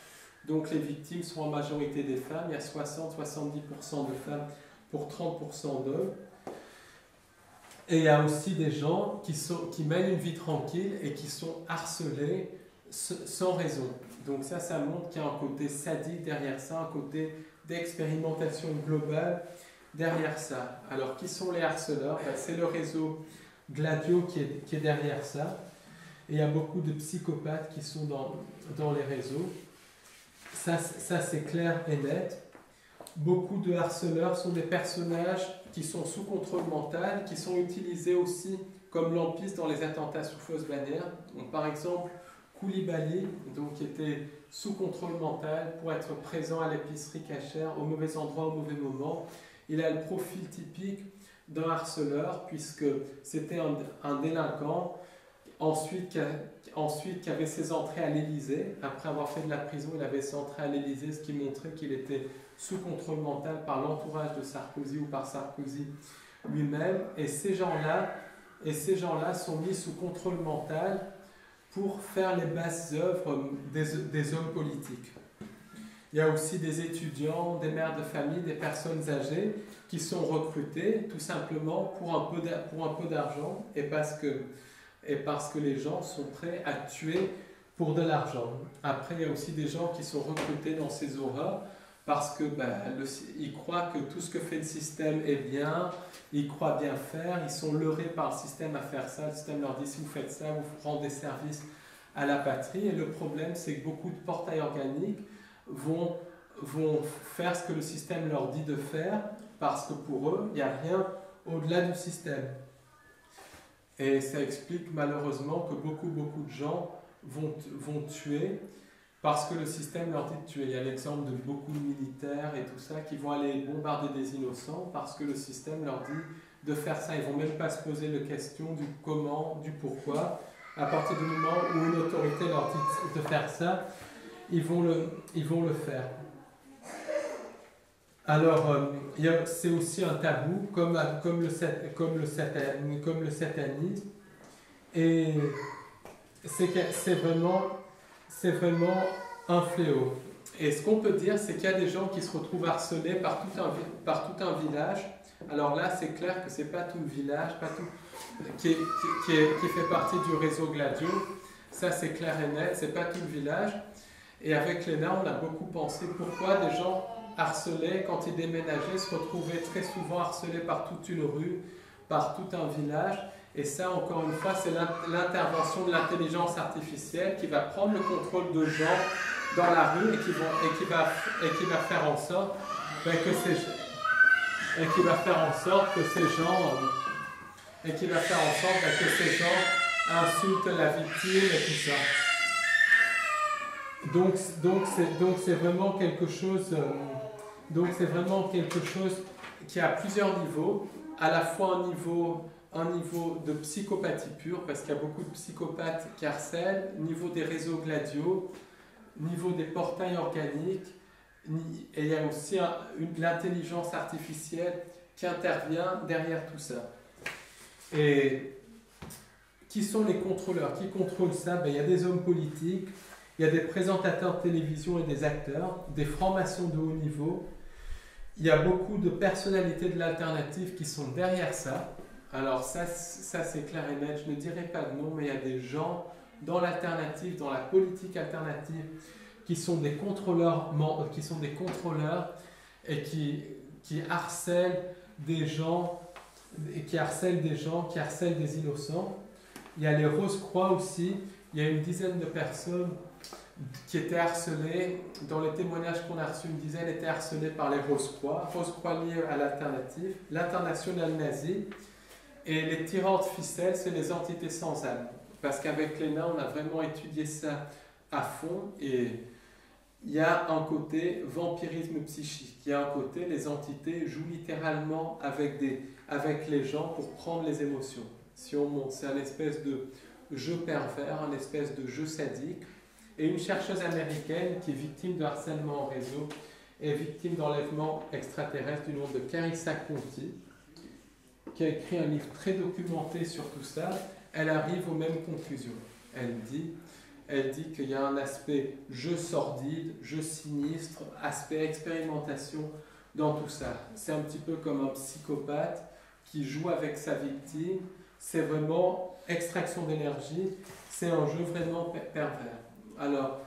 donc les victimes sont en majorité des femmes. Il y a 60-70% de femmes pour 30% d'hommes. Et il y a aussi des gens qui mènent une vie tranquille et qui sont harcelés sans raison. Donc ça montre qu'il y a un côté sadique derrière ça, un côté d'expérimentation globale derrière ça. Alors qui sont les harceleurs? C'est le réseau Gladio qui est derrière ça. Et il y a beaucoup de psychopathes qui sont dans les réseaux. Ça c'est clair et net. Beaucoup de harceleurs sont des personnages qui sont sous contrôle mental, qui sont utilisés aussi comme lampistes dans les attentats sous fausse bannière. Donc, par exemple, Koulibaly, qui était sous contrôle mental pour être présent à l'épicerie cachère, au mauvais endroit, au mauvais moment. Il a le profil typique d'un harceleur, puisque c'était un délinquant, ensuite qui avait ses entrées à l'Élysée. Après avoir fait de la prison, il avait ses entrées à l'Élysée, ce qui montrait qu'il était sous contrôle mental par l'entourage de Sarkozy ou par Sarkozy lui-même. Et ces gens-là sont mis sous contrôle mental pour faire les basses œuvres des hommes politiques. Il y a aussi des étudiants, des mères de famille, des personnes âgées qui sont recrutées tout simplement pour un peu d'argent et parce que les gens sont prêts à tuer pour de l'argent. Après, il y a aussi des gens qui sont recrutés dans ces auras parce que ils croient que tout ce que fait le système est bien, ils croient bien faire, ils sont leurrés par le système à faire ça, le système leur dit si vous faites ça, vous rendez service à la patrie. Et le problème, c'est que beaucoup de portails organiques vont faire ce que le système leur dit de faire parce que pour eux, il n'y a rien au-delà du système. Et ça explique malheureusement que beaucoup de gens vont tuer parce que le système leur dit de tuer. Il y a l'exemple de beaucoup de militaires et tout ça qui vont aller bombarder des innocents parce que le système leur dit de faire ça. Ils ne vont même pas se poser la question du comment, du pourquoi. À partir du moment où une autorité leur dit de faire ça, ils vont le faire. Alors, c'est aussi un tabou, comme le satanisme. Et c'est vraiment un fléau. Et ce qu'on peut dire, c'est qu'il y a des gens qui se retrouvent harcelés par tout un village. Alors là, c'est clair que ce n'est pas tout le village, pas tout, qui fait partie du réseau Gladio. Ça, c'est clair et net, ce n'est pas tout le village. Et avec Léna, on a beaucoup pensé pourquoi des gens harcelés, quand ils déménageaient, se retrouvaient très souvent harcelés par toute une rue, par tout un village. Et ça, encore une fois, c'est l'intervention de l'intelligence artificielle qui va prendre le contrôle de gens dans la rue et qui va faire en sorte que ces gens insultent la victime et tout ça. Donc c'est vraiment quelque chose. Donc c'est vraiment quelque chose qui a plusieurs niveaux, à la fois un niveau de psychopathie pure, parce qu'il y a beaucoup de psychopathes qui harcèlent, niveau des réseaux Gladio, niveau des portails organiques, et il y a aussi l'intelligence artificielle qui intervient derrière tout ça. Et qui sont les contrôleurs? Qui contrôlent ça? Ben, il y a des hommes politiques, il y a des présentateurs de télévision et des acteurs, des francs-maçons de haut niveau. Il y a beaucoup de personnalités de l'alternative qui sont derrière ça. Alors ça c'est clair et net, je ne dirai pas de nom, mais il y a des gens dans l'alternative, dans la politique alternative, qui sont des contrôleurs et qui harcèlent des gens, qui harcèlent des innocents. Il y a les Rose-Croix aussi, il y a une dizaine de personnes qui étaient harcelées. Dans les témoignages qu'on a reçus, une dizaine étaient harcelées par les Rose-Croix liées à l'alternative, l'internationale nazie. Et les tireurs de ficelles, c'est les entités sans âme. Parce qu'avec Léna, on a vraiment étudié ça à fond. Et il y a un côté vampirisme psychique. Il y a un côté, les entités jouent littéralement avec les gens pour prendre les émotions. Si on monte, c'est un espèce de jeu pervers, un espèce de jeu sadique. Et une chercheuse américaine qui est victime de harcèlement en réseau est victime d'enlèvement extraterrestre du nom de Carissa Conti, qui a écrit un livre très documenté sur tout ça. Elle arrive aux mêmes conclusions. Elle dit qu'il y a un aspect jeu sordide, jeu sinistre, aspect expérimentation dans tout ça. C'est un petit peu comme un psychopathe qui joue avec sa victime. C'est vraiment extraction d'énergie. C'est un jeu vraiment pervers. Alors,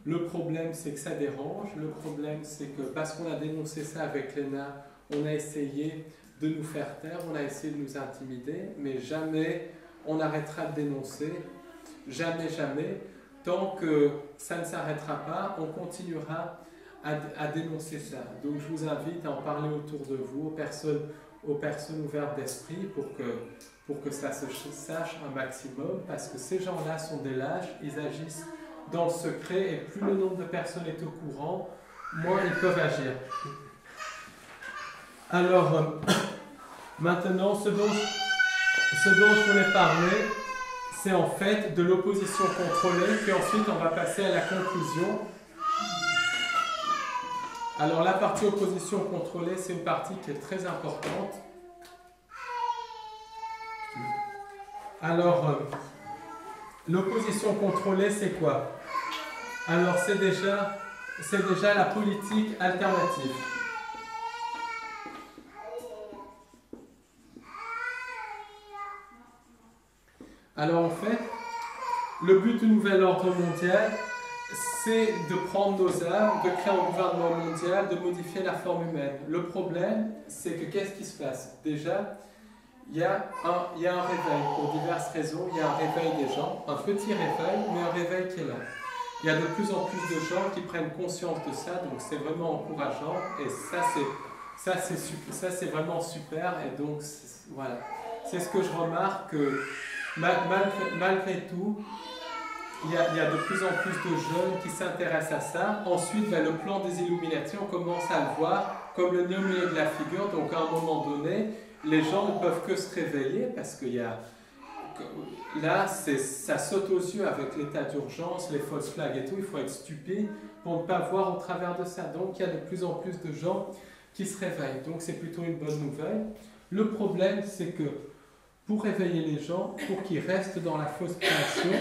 le problème, c'est que ça dérange. Le problème, c'est que parce qu'on a dénoncé ça avec Léna, on a essayé de nous faire taire, on a essayé de nous intimider, mais jamais on n'arrêtera de dénoncer, jamais, jamais. Tant que ça ne s'arrêtera pas, on continuera à dénoncer ça. Donc je vous invite à en parler autour de vous, aux personnes ouvertes d'esprit, pour que ça se sache un maximum, parce que ces gens-là sont des lâches, ils agissent dans le secret, et plus le nombre de personnes est au courant, moins ils peuvent agir. Alors, maintenant, ce dont je voulais parler, c'est en fait de l'opposition contrôlée, puis ensuite on va passer à la conclusion. Alors la partie opposition contrôlée, c'est une partie qui est très importante. Alors, l'opposition contrôlée, c'est quoi? Alors c'est déjà la politique alternative. Alors en fait, le but du nouvel ordre mondial, c'est de prendre nos âmes, de créer un gouvernement mondial, de modifier la forme humaine. Le problème, c'est que qu'est-ce qui se passe? Déjà, il y a un réveil, pour diverses raisons. Il y a un réveil des gens, un petit réveil, mais un réveil qui est là. Il y a de plus en plus de gens qui prennent conscience de ça, donc c'est vraiment encourageant. Et ça c'est vraiment super. Et donc, voilà. C'est ce que je remarque, que malgré tout, il y a de plus en plus de jeunes qui s'intéressent à ça. Ensuite, le plan des Illuminati, on commence à le voir comme le nez au milieu de la figure. Donc à un moment donné, les gens ne peuvent que se réveiller parce qu'il y a... Là, ça saute aux yeux avec l'état d'urgence, les fausses flags et tout. Il faut être stupide pour ne pas voir au travers de ça. Donc il y a de plus en plus de gens qui se réveillent. Donc c'est plutôt une bonne nouvelle. Le problème, c'est que pour réveiller les gens, pour qu'ils restent dans la fausse création,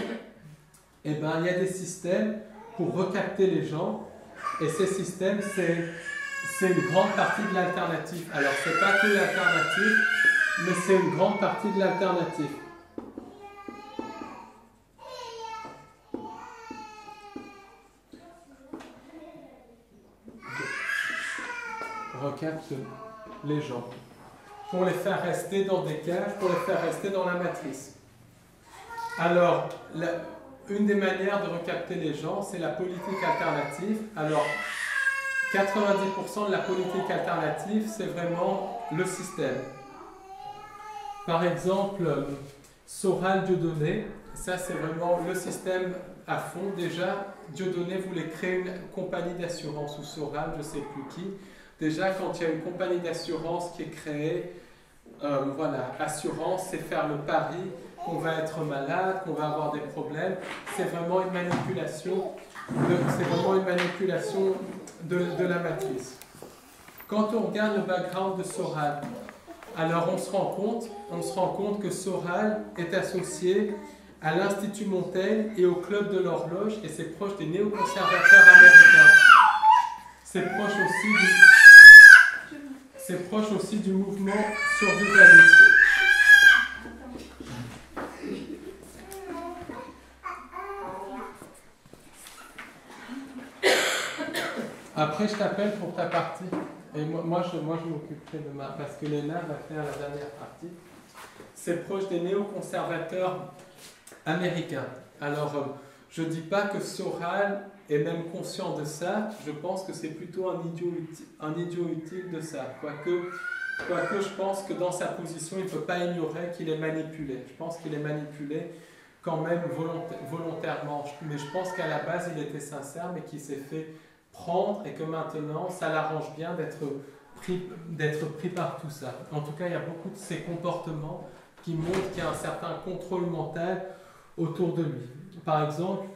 eh ben, il y a des systèmes pour recapter les gens. Et ces systèmes, c'est une grande partie de l'alternative. Alors, ce n'est pas que l'alternative, mais c'est une grande partie de l'alternative. Recapte les gens. Pour les faire rester dans des cages, pour les faire rester dans la matrice. Alors, une des manières de recapter les gens, c'est la politique alternative. Alors, 90% de la politique alternative, c'est vraiment le système. Par exemple, Soral Dieudonné, ça c'est vraiment le système à fond. Déjà, Dieudonné voulait créer une compagnie d'assurance, ou Soral, je ne sais plus qui. Déjà, quand il y a une compagnie d'assurance qui est créée, voilà, assurance, c'est faire le pari qu'on va être malade, qu'on va avoir des problèmes. C'est vraiment une manipulation, de la matrice. Quand on regarde le background de Soral, Alors on se rend compte que Soral est associé à l'Institut Montaigne et au Club de l'Horloge, et c'est proche des néoconservateurs américains. C'est proche aussi du mouvement survivaliste. Après, je t'appelle pour ta partie. Et moi je m'occuperai de parce que Léna va faire la dernière partie. C'est proche des néoconservateurs américains. Alors, je ne dis pas que Soral est même conscient de ça. Je pense que c'est plutôt un idiot utile de ça. Quoique je pense que dans sa position, il ne peut pas ignorer qu'il est manipulé. Je pense qu'il est manipulé quand même volontairement. Mais je pense qu'à la base, il était sincère, mais qu'il s'est fait prendre et que maintenant, ça l'arrange bien d'être pris par tout ça. En tout cas, il y a beaucoup de ces comportements qui montrent qu'il y a un certain contrôle mental autour de lui. Par exemple,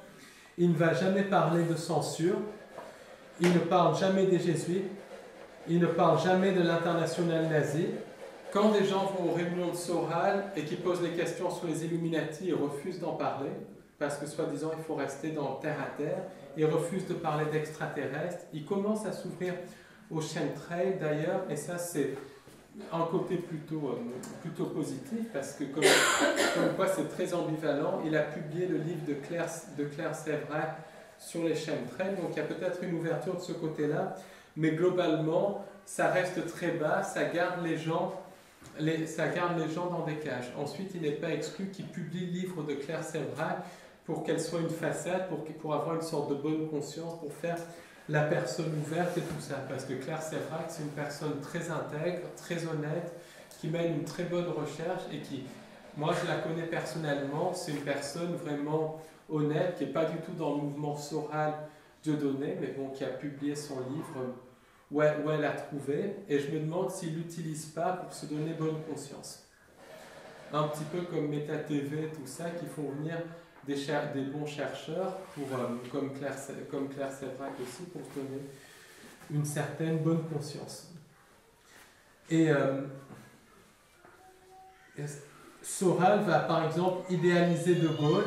il ne va jamais parler de censure, il ne parle jamais des jésuites, il ne parle jamais de l'internationale nazie. Quand des gens vont aux réunions de Soral et qui posent des questions sur les Illuminati, ils refusent d'en parler, parce que soi-disant il faut rester dans terre à terre, ils refusent de parler d'extraterrestres, ils commencent à s'ouvrir aux chemtrails d'ailleurs, et ça c'est un côté plutôt positif, parce que comme quoi c'est très ambivalent. Il a publié le livre de Claire Séverac sur les chemtrails, donc il y a peut-être une ouverture de ce côté-là, mais globalement ça reste très bas, ça garde les gens dans des cages. Ensuite, il n'est pas exclu qu'il publie le livre de Claire Séverac pour qu'elle soit une façade, pour avoir une sorte de bonne conscience, pour faire la personne ouverte et tout ça. Parce que Claire Séverac, c'est une personne très intègre, très honnête, qui mène une très bonne recherche et qui, moi je la connais personnellement, c'est une personne vraiment honnête, qui n'est pas du tout dans le mouvement Soral Dieudonné, mais bon, qui a publié son livre où elle a trouvé, et je me demande s'il ne l'utilise pas pour se donner bonne conscience. Un petit peu comme MetaTV, tout ça, qui font venir des bons chercheurs, comme Claire Séverac aussi, pour se donner une certaine bonne conscience. Et Soral va par exemple idéaliser De Gaulle.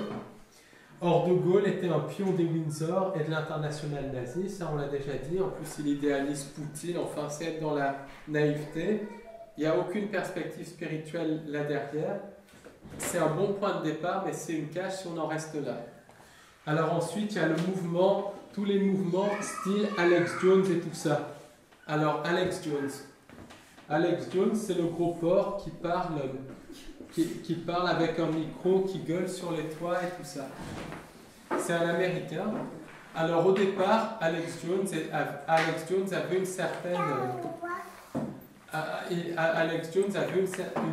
Or, De Gaulle était un pion des Windsor et de l'internationale nazie, ça on l'a déjà dit. En plus, il idéalise Poutine, enfin, c'est être dans la naïveté. Il n'y a aucune perspective spirituelle là derrière. C'est un bon point de départ, mais c'est une cage si on en reste là. Alors ensuite, il y a le mouvement, tous les mouvements style Alex Jones et tout ça. Alors, Alex Jones, c'est le gros porc qui parle avec un micro, qui gueule sur les toits et tout ça. C'est un Américain. Alors au départ, Alex Jones avait une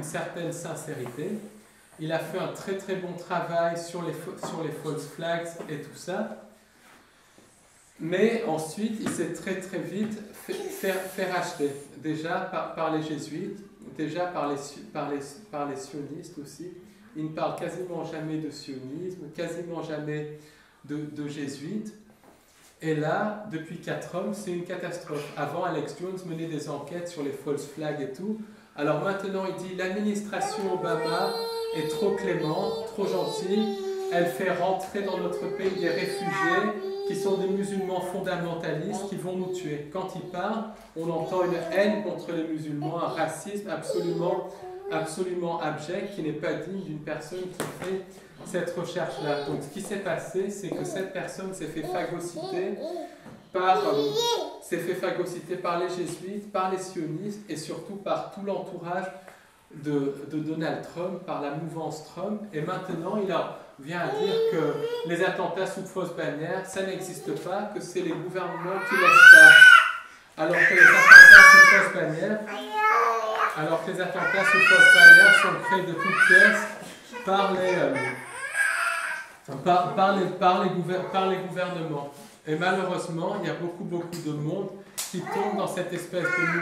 certaine sincérité. Il a fait un très très bon travail sur les false flags et tout ça. Mais ensuite, il s'est très très vite fait racheter. Déjà par les jésuites, déjà par les sionistes aussi. Il ne parle quasiment jamais de sionisme, quasiment jamais de jésuites. Et là, depuis 4 hommes, c'est une catastrophe. Avant, Alex Jones menait des enquêtes sur les false flags et tout. Alors maintenant, il dit l'administration Obama est trop clémente, trop gentille. Elle fait rentrer dans notre pays des réfugiés qui sont des musulmans fondamentalistes qui vont nous tuer. Quand il parle, on entend une haine contre les musulmans, un racisme absolument abject qui n'est pas digne d'une personne qui fait cette recherche-là. Donc ce qui s'est passé, c'est que cette personne s'est fait phagocyter par les jésuites, par les sionistes et surtout par tout l'entourage de Donald Trump, par la mouvance Trump. Et maintenant, il vient à dire que les attentats sous fausse bannière, ça n'existe pas, que c'est les gouvernements qui laissent faire. Alors que les attentats sous fausse bannière sont créés de toutes pièces par les gouvernements. Et malheureusement, il y a beaucoup de monde qui tombe dans cette espèce de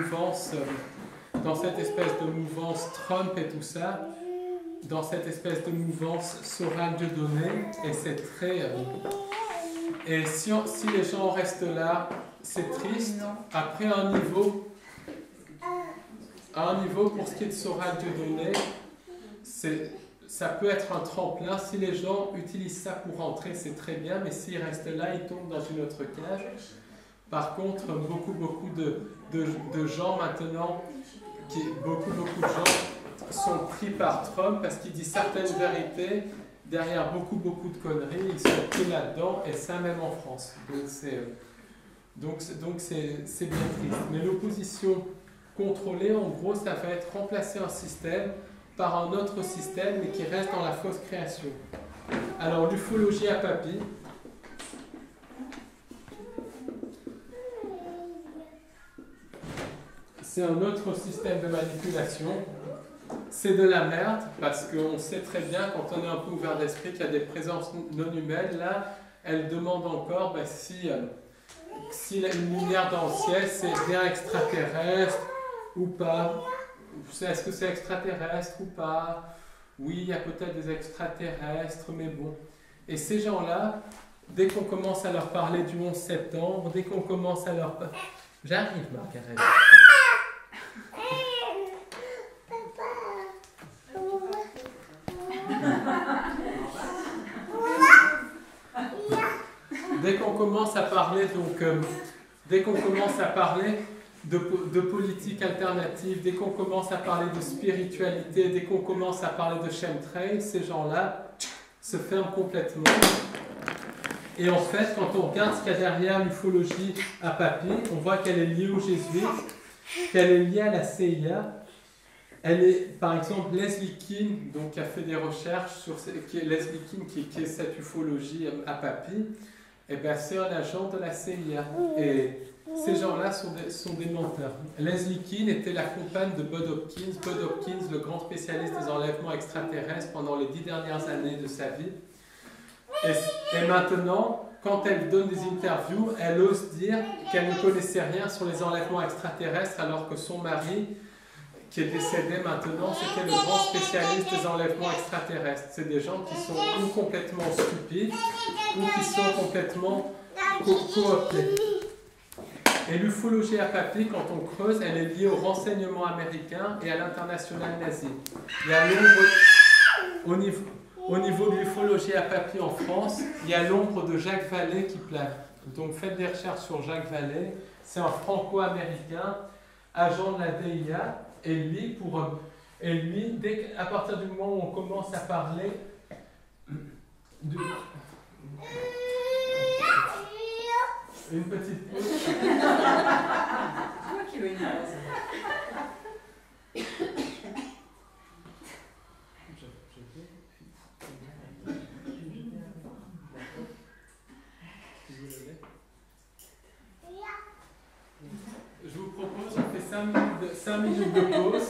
mouvance, Trump et tout ça, dans cette espèce de mouvance Soral Dieudonné, et c'est très... et si les gens restent là, c'est triste. Après un niveau, à un niveau, pour ce qui est de Soral Dieudonné, ça peut être un tremplin. Si les gens utilisent ça pour rentrer, c'est très bien, mais s'ils restent là, ils tombent dans une autre cage. Par contre, beaucoup de gens maintenant, beaucoup de gens sont pris par Trump parce qu'il dit certaines vérités derrière beaucoup de conneries. Ils sont pris là-dedans, et ça même en France. Donc c'est bien triste. Mais l'opposition contrôlée, en gros, ça va être remplacer un système par un autre système, mais qui reste dans la fausse création. Alors, l'ufologie à papy. C'est un autre système de manipulation. C'est de la merde, parce qu'on sait très bien, quand on est un peu ouvert d'esprit, qu'il y a des présences non humaines. Là, elle demande encore si une lumière dans le ciel, c'est bien extraterrestre ou pas. Est-ce que c'est extraterrestre ou pas? Oui, il y a peut-être des extraterrestres, mais bon. Et ces gens-là, dès qu'on commence à leur parler du 11 septembre, dès qu'on commence à leur... J'arrive, Margaret. Dès qu'on commence à parler, dès qu'on commence à parler de politique alternative, dès qu'on commence à parler de spiritualité, dès qu'on commence à parler de chemtrail, ces gens-là se ferment complètement. Et en fait, quand on regarde ce qu'il y a derrière l'ufologie à papy, on voit qu'elle est liée aux jésuites, qu'elle est liée à la CIA. Elle est, par exemple, Leslie Kean, donc, qui a fait des recherches sur Leslie Kean, qui est cette ufologie à papy. Et bien, c'est un agent de la CIA. Et ces gens-là sont des menteurs. Leslie Kean était la compagne de Bud Hopkins. Bud Hopkins, le grand spécialiste des enlèvements extraterrestres pendant les 10 dernières années de sa vie. Et maintenant, quand elle donne des interviews, elle ose dire qu'elle ne connaissait rien sur les enlèvements extraterrestres, alors que son mari, qui est décédé maintenant, c'était le grand spécialiste des enlèvements extraterrestres. C'est des gens qui sont ou complètement stupides, ou qui sont complètement cooptés. Et l'ufologie à papy, quand on creuse, elle est liée au renseignement américain et à l'international nazi. Il y a l'ombre, au niveau de l'ufologie à papy en France, il y a l'ombre de Jacques Vallée qui plane. Donc faites des recherches sur Jacques Vallée. C'est un franco-américain, agent de la DIA. Et lui, à partir du moment où on commence à parler de... Une petite pause. Moi qui veux une pause. Je vous propose, on fait 5 minutes de pause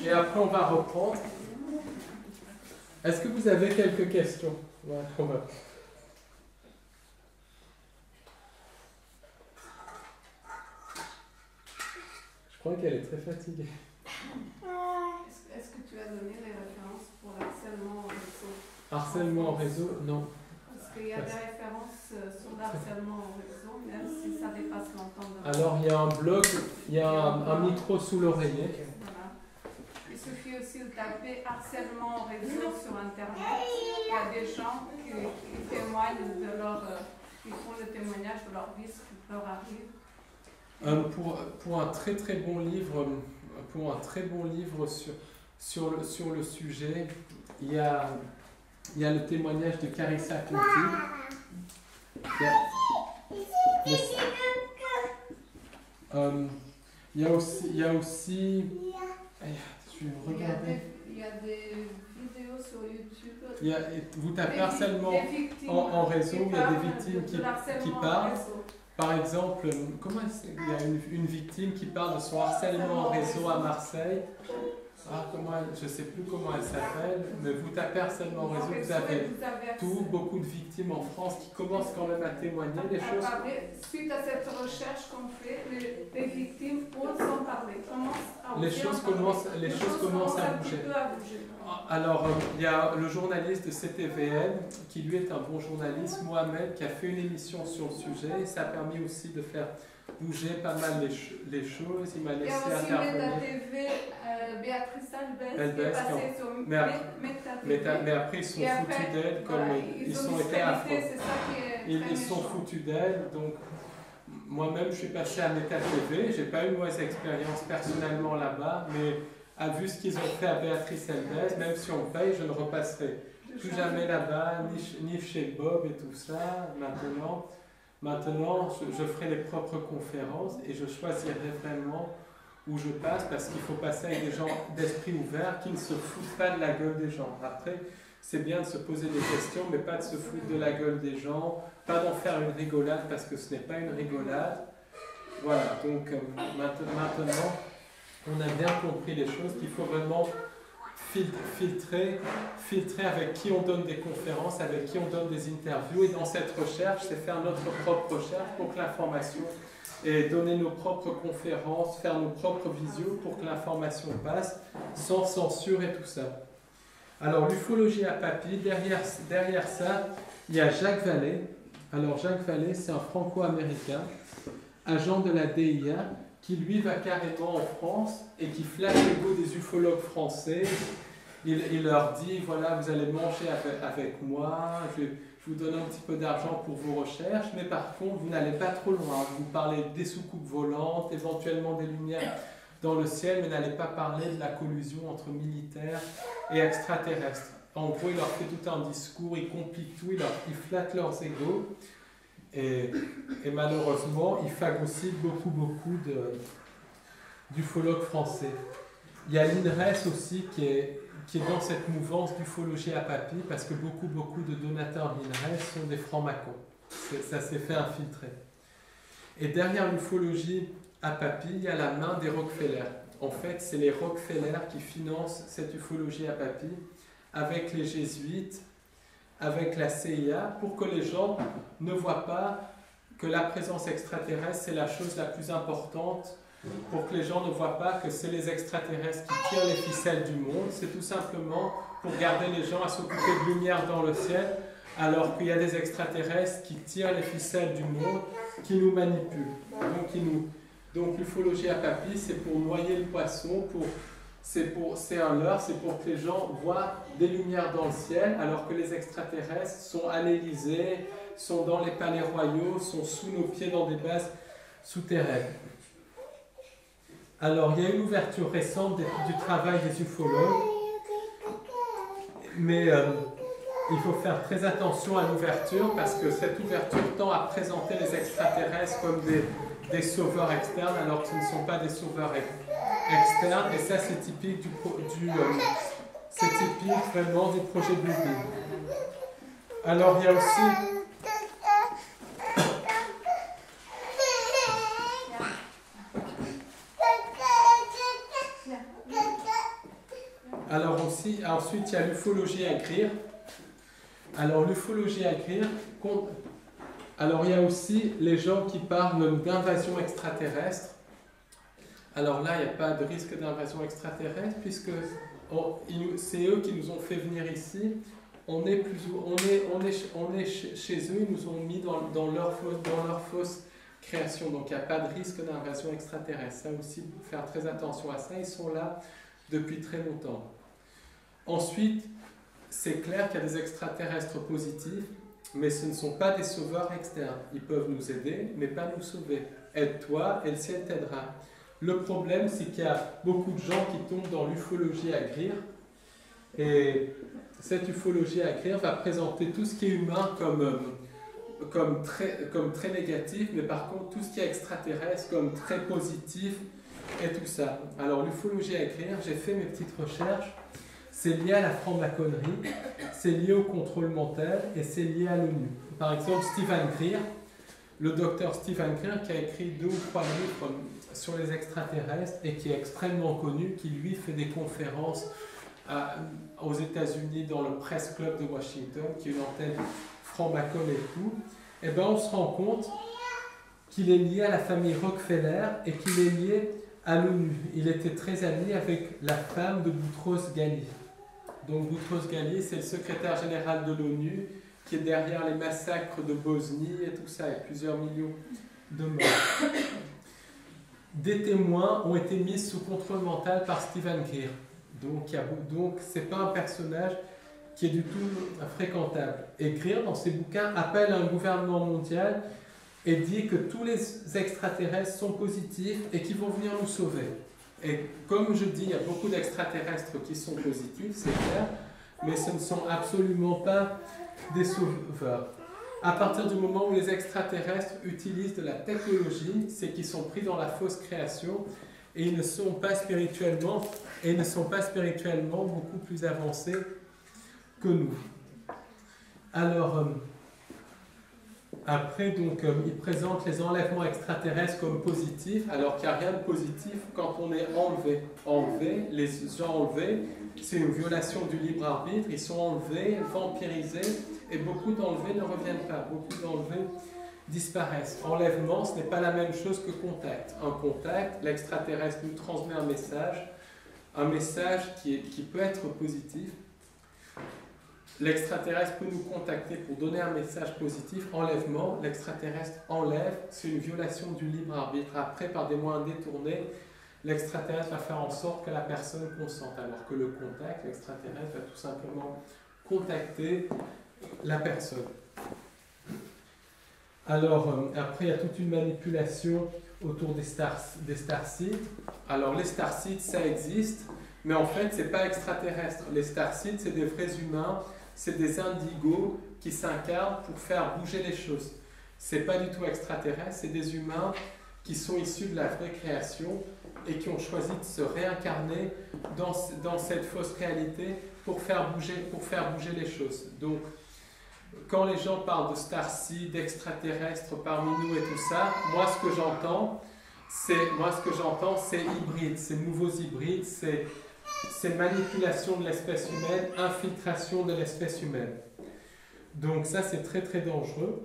et après on va reprendre. Est-ce que vous avez quelques questions? Ouais, on va. Je crois qu'elle est très fatiguée. Est-ce que tu as donné les références pour l'harcèlement en réseau? Harcèlement en réseau, non. Parce qu'il y a des références sur l'harcèlement en réseau, même si ça dépasse longtemps. Alors il y a un blog, il y a un micro sous l'oreiller. Voilà. Il suffit aussi de taper harcèlement en réseau sur Internet. Il y a des gens qui témoignent de leur... qui font le témoignage de leur vie, ce qui leur arrive. Pour un très bon livre, sur le sujet, il y a le témoignage de Carissa Conti. Il y a aussi je vais regarder. Il y a des vidéos sur YouTube. Vous tapez harcèlement en réseau, il y a des victimes qui parlent. Par exemple, il y a une victime qui parle de son harcèlement en réseau à Marseille. Je ne sais plus comment elle s'appelle, mais vous tapez harcèlement en réseau, vous avez beaucoup de victimes en France qui commencent quand même à témoigner des choses. Suite à cette recherche qu'on fait, les victimes osent en parler, commence à les oser choses en parler. commencent à un petit bouger. peu à bouger. Alors, il y a le journaliste de CTVN, qui lui est un bon journaliste, Mohamed, qui a fait une émission sur le sujet, et ça a permis aussi de faire bouger pas mal les choses. Il m'a Il y laissé a aussi intervenir. MetaTV, Béatrice Albès, qui est Albès, passée sur mais après- MetaTV. Mais après, ils sont Et après, foutus d'elle, comme voilà, ils ont sont été discrédité, affreux. c'est ça qui est Ils très sont méchant. foutus d'elle, donc moi-même je suis passé à MetaTV, j'ai pas eu une mauvaise expérience personnellement là-bas, mais à vu ce qu'ils ont fait à Béatrice Albès, même si on paye, je ne repasserai plus jamais là-bas, ni chez Bob et tout ça. Maintenant je ferai les propres conférences et je choisirai vraiment où je passe, parce qu'il faut passer avec des gens d'esprit ouvert qui ne se foutent pas de la gueule des gens. Après, c'est bien de se poser des questions, mais pas de se foutre de la gueule des gens, pas d'en faire une rigolade, parce que ce n'est pas une rigolade. Voilà, donc maintenant, on a bien compris les choses, qu'il faut vraiment filtrer avec qui on donne des conférences, avec qui on donne des interviews, et dans cette recherche, c'est faire notre propre recherche pour que l'information, et donner nos propres conférences, faire nos propres visios pour que l'information passe, sans censure et tout ça. Alors, l'ufologie à papy, derrière ça, il y a Jacques Vallée. Alors, Jacques Vallée, c'est un franco-américain, agent de la DIA, qui lui va carrément en France et qui flatte l'ego des ufologues français. Il leur dit, voilà, vous allez manger avec moi, je vous donne un petit peu d'argent pour vos recherches, mais par contre, vous n'allez pas trop loin. Vous parlez des soucoupes volantes, éventuellement des lumières dans le ciel, mais n'allez pas parler de la collusion entre militaires et extraterrestres. En gros, il leur fait tout un discours, il complique tout, il flatte leurs égos, et malheureusement, il phagocyte beaucoup d'ufologues français. Il y a l'INRES aussi qui est dans cette mouvance d'ufologie à papy, parce que beaucoup de donateurs de l'INRES sont des francs-maçons. Ça s'est fait infiltrer. Et derrière l'ufologie à papy, il y a la main des Rockefeller. En fait, c'est les Rockefeller qui financent cette ufologie à papy, avec les jésuites, avec la CIA, pour que les gens ne voient pas que la présence extraterrestre, c'est la chose la plus importante, pour que les gens ne voient pas que c'est les extraterrestres qui tirent les ficelles du monde. C'est tout simplement pour garder les gens à s'occuper de lumière dans le ciel, alors qu'il y a des extraterrestres qui tirent les ficelles du monde, qui nous manipulent. Donc l'ufologie à papy, c'est pour noyer le poisson, c'est un leurre, c'est pour que les gens voient des lumières dans le ciel, alors que les extraterrestres sont à l'Élysée, sont dans les palais royaux, sont sous nos pieds dans des bases souterraines. Alors, il y a une ouverture récente du travail des ufologues, mais il faut faire très attention à l'ouverture, parce que cette ouverture tend à présenter les extraterrestres comme des sauveurs externes, alors que ce ne sont pas des sauveurs externes, et ça c'est typique c'est typique vraiment du projet Blue Beam. Alors, il y a aussi... Ensuite, il y a l'ufologie à Greer. Alors, l'ufologie à Greer, alors il y a aussi les gens qui parlent d'invasion extraterrestre. Alors là, il n'y a pas de risque d'invasion extraterrestre, puisque c'est eux qui nous ont fait venir ici. On est chez eux, ils nous ont mis dans leur fausse création. Donc, il n'y a pas de risque d'invasion extraterrestre. Ça aussi, il faut faire très attention à ça. Ils sont là depuis très longtemps. Ensuite, c'est clair qu'il y a des extraterrestres positifs, mais ce ne sont pas des sauveurs externes. Ils peuvent nous aider, mais pas nous sauver. Aide-toi et le ciel t'aidera. Le problème, c'est qu'il y a beaucoup de gens qui tombent dans l'ufologie à Greer. Et cette ufologie à Greer va présenter tout ce qui est humain comme très négatif, mais par contre, tout ce qui est extraterrestre comme très positif et tout ça. Alors, l'ufologie à Greer, j'ai fait mes petites recherches. C'est lié à la franc-maçonnerie, c'est lié au contrôle mental et c'est lié à l'ONU. Par exemple, Stephen Greer, le docteur Stephen Greer, qui a écrit 2 ou 3 livres sur les extraterrestres et qui est extrêmement connu, qui lui fait des conférences aux États-Unis dans le Press Club de Washington, qui est une antenne franc-maçonne et tout. Et bien, on se rend compte qu'il est lié à la famille Rockefeller et qu'il est lié à l'ONU. Il était très ami avec la femme de Boutros Ghali. Donc Boutros Ghali, c'est le secrétaire général de l'ONU qui est derrière les massacres de Bosnie et tout ça, et plusieurs millions de morts. Des témoins ont été mis sous contrôle mental par Stephen Greer. Donc ce n'est pas un personnage qui est du tout fréquentable. Et Greer, dans ses bouquins, appelle à un gouvernement mondial et dit que tous les extraterrestres sont positifs et qu'ils vont venir nous sauver. Et comme je dis, il y a beaucoup d'extraterrestres qui sont positifs, c'est clair, mais ce ne sont absolument pas des sauveurs. À partir du moment où les extraterrestres utilisent de la technologie, c'est qu'ils sont pris dans la fausse création et ils ne sont pas spirituellement beaucoup plus avancés que nous. Alors, après, donc, il présente les enlèvements extraterrestres comme positifs, alors qu'il n'y a rien de positif quand on est enlevé. Les gens enlevés, c'est une violation du libre arbitre, ils sont enlevés, vampirisés, et beaucoup d'enlevés ne reviennent pas, beaucoup d'enlevés disparaissent. Enlèvement, ce n'est pas la même chose que contact. Un contact, l'extraterrestre nous transmet un message qui peut être positif. L'extraterrestre peut nous contacter pour donner un message positif. Enlèvement, l'extraterrestre enlève, c'est une violation du libre arbitre. Après, par des moyens détournés, l'extraterrestre va faire en sorte que la personne consente, alors que le contact, l'extraterrestre va tout simplement contacter la personne. Alors, après, il y a toute une manipulation autour des starseeds. Alors, les starseeds, ça existe, mais en fait, ce n'est pas extraterrestre. Les starseeds, c'est des vrais humains, c'est des indigos qui s'incarnent pour faire bouger les choses. Ce n'est pas du tout extraterrestre, c'est des humains qui sont issus de la vraie création et qui ont choisi de se réincarner dans cette fausse réalité pour faire bouger les choses. Donc, quand les gens parlent de starseed, d'extraterrestres parmi nous et tout ça, moi ce que j'entends, c'est hybride, c'est nouveaux hybrides, c'est manipulation de l'espèce humaine, infiltration de l'espèce humaine. Donc ça c'est très très dangereux.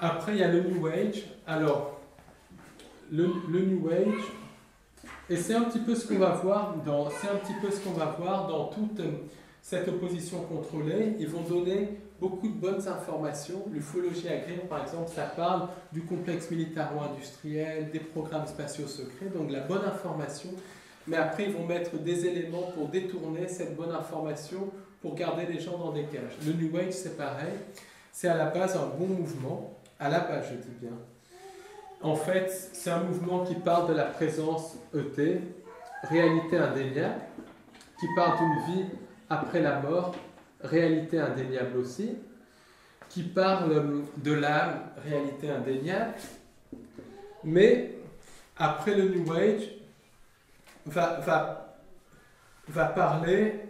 Après il y a le New Age. Alors, le New Age, et c'est un petit peu ce qu'on va voir dans toute cette opposition contrôlée. Ils vont donner beaucoup de bonnes informations. L'ufologie à Greer, par exemple, ça parle du complexe militaro-industriel, des programmes spatiaux secrets, donc la bonne information. Mais après, ils vont mettre des éléments pour détourner cette bonne information pour garder les gens dans des cages. Le New Age, c'est pareil. C'est à la base un bon mouvement. À la base, je dis bien. En fait, c'est un mouvement qui parle de la présence ET, réalité indéniable, qui parle d'une vie après la mort, réalité indéniable aussi, qui parle de l'âme, réalité indéniable, mais après le New Age va parler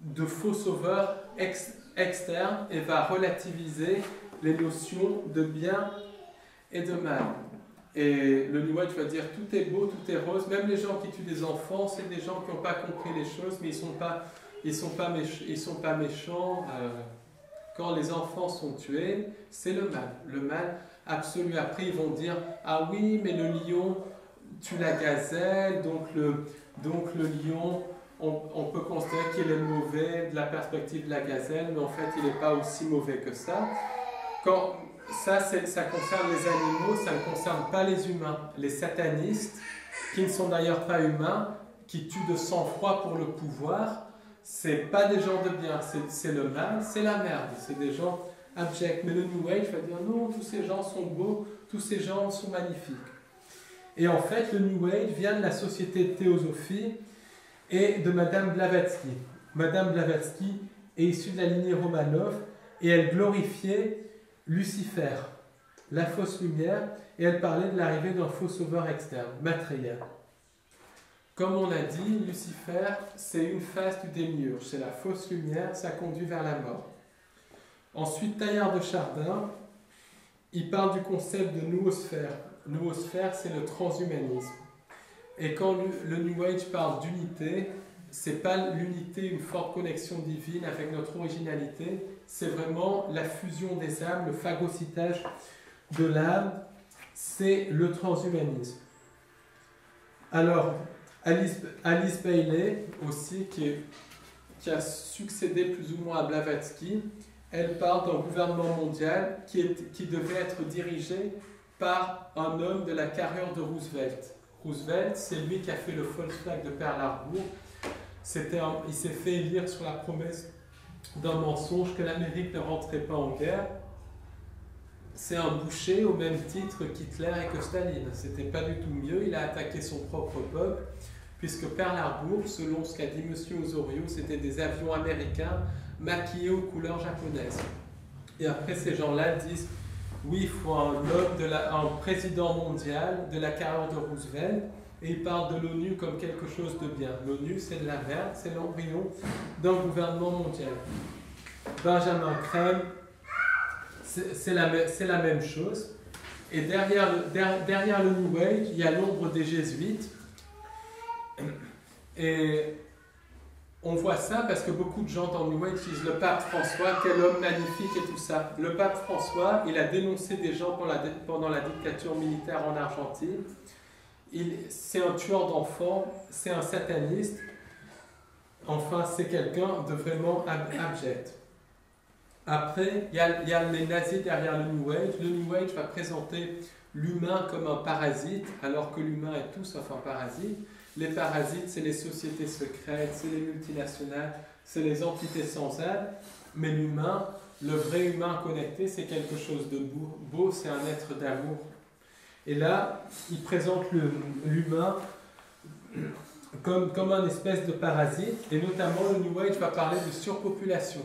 de faux sauveurs externes et va relativiser les notions de bien et de mal. Et le New Age va dire tout est beau, tout est rose, même les gens qui tuent des enfants, c'est des gens qui n'ont pas compris les choses, mais ils sont pas méchants. Quand les enfants sont tués, c'est le mal absolu. Après, ils vont dire ah oui, mais le lion tue la gazelle, donc le lion, on peut considérer qu'il est mauvais de la perspective de la gazelle, mais en fait, il n'est pas aussi mauvais que ça. Ça concerne les animaux, ça ne concerne pas les humains. Les satanistes, qui ne sont d'ailleurs pas humains, qui tuent de sang-froid pour le pouvoir, c'est pas des gens de bien, c'est le mal, c'est la merde, c'est des gens abjects. Mais le New Age va dire non, tous ces gens sont beaux, tous ces gens sont magnifiques. Et en fait, le New Age vient de la Société de Théosophie et de Madame Blavatsky. Madame Blavatsky est issue de la lignée Romanov et elle glorifiait Lucifer, la fausse lumière, et elle parlait de l'arrivée d'un faux sauveur externe, Maitreya. Comme on l'a dit, Lucifer, c'est une face du démiurge, c'est la fausse lumière, ça conduit vers la mort. Ensuite, Teilhard de Chardin, il parle du concept de noosphère. Noosphère, c'est le transhumanisme. Et quand le New Age parle d'unité, c'est pas l'unité, une forte connexion divine avec notre originalité, c'est vraiment la fusion des âmes, le phagocytage de l'âme, c'est le transhumanisme. Alors, Alice Bailey aussi, qui a succédé plus ou moins à Blavatsky, elle parle d'un gouvernement mondial qui devait être dirigé par un homme de la carrure de Roosevelt. Roosevelt, c'est lui qui a fait le Volksflag de Pearl Harbor. Il s'est fait élire sur la promesse d'un mensonge que l'Amérique ne rentrait pas en guerre. C'est un boucher au même titre qu'Hitler et que Staline. C'était pas du tout mieux, il a attaqué son propre peuple, puisque Pearl Harbor, selon ce qu'a dit M. Osorio, c'était des avions américains maquillés aux couleurs japonaises. Et après, ces gens-là disent, oui, il faut un président mondial de la carrure de Roosevelt, et ils parlent de l'ONU comme quelque chose de bien. L'ONU, c'est de la merde, c'est l'embryon d'un gouvernement mondial. Benjamin Crème, c'est la même chose. Et derrière le New Age, il y a l'ombre des jésuites. Et on voit ça parce que beaucoup de gens dans le New Age disent le pape François, quel homme magnifique et tout ça. Le pape François, il a dénoncé des gens pendant la dictature militaire en Argentine. C'est un tueur d'enfants, c'est un sataniste. Enfin, c'est quelqu'un de vraiment abject. Après, il y a les nazis derrière le New Age. Le New Age va présenter l'humain comme un parasite, alors que l'humain est tout sauf un parasite. Les parasites, c'est les sociétés secrètes, c'est les multinationales, c'est les entités sans âme. Mais l'humain, le vrai humain connecté, c'est quelque chose de beau, c'est un être d'amour. Et là, il présente l'humain comme un espèce de parasite, et notamment le New Age va parler de surpopulation.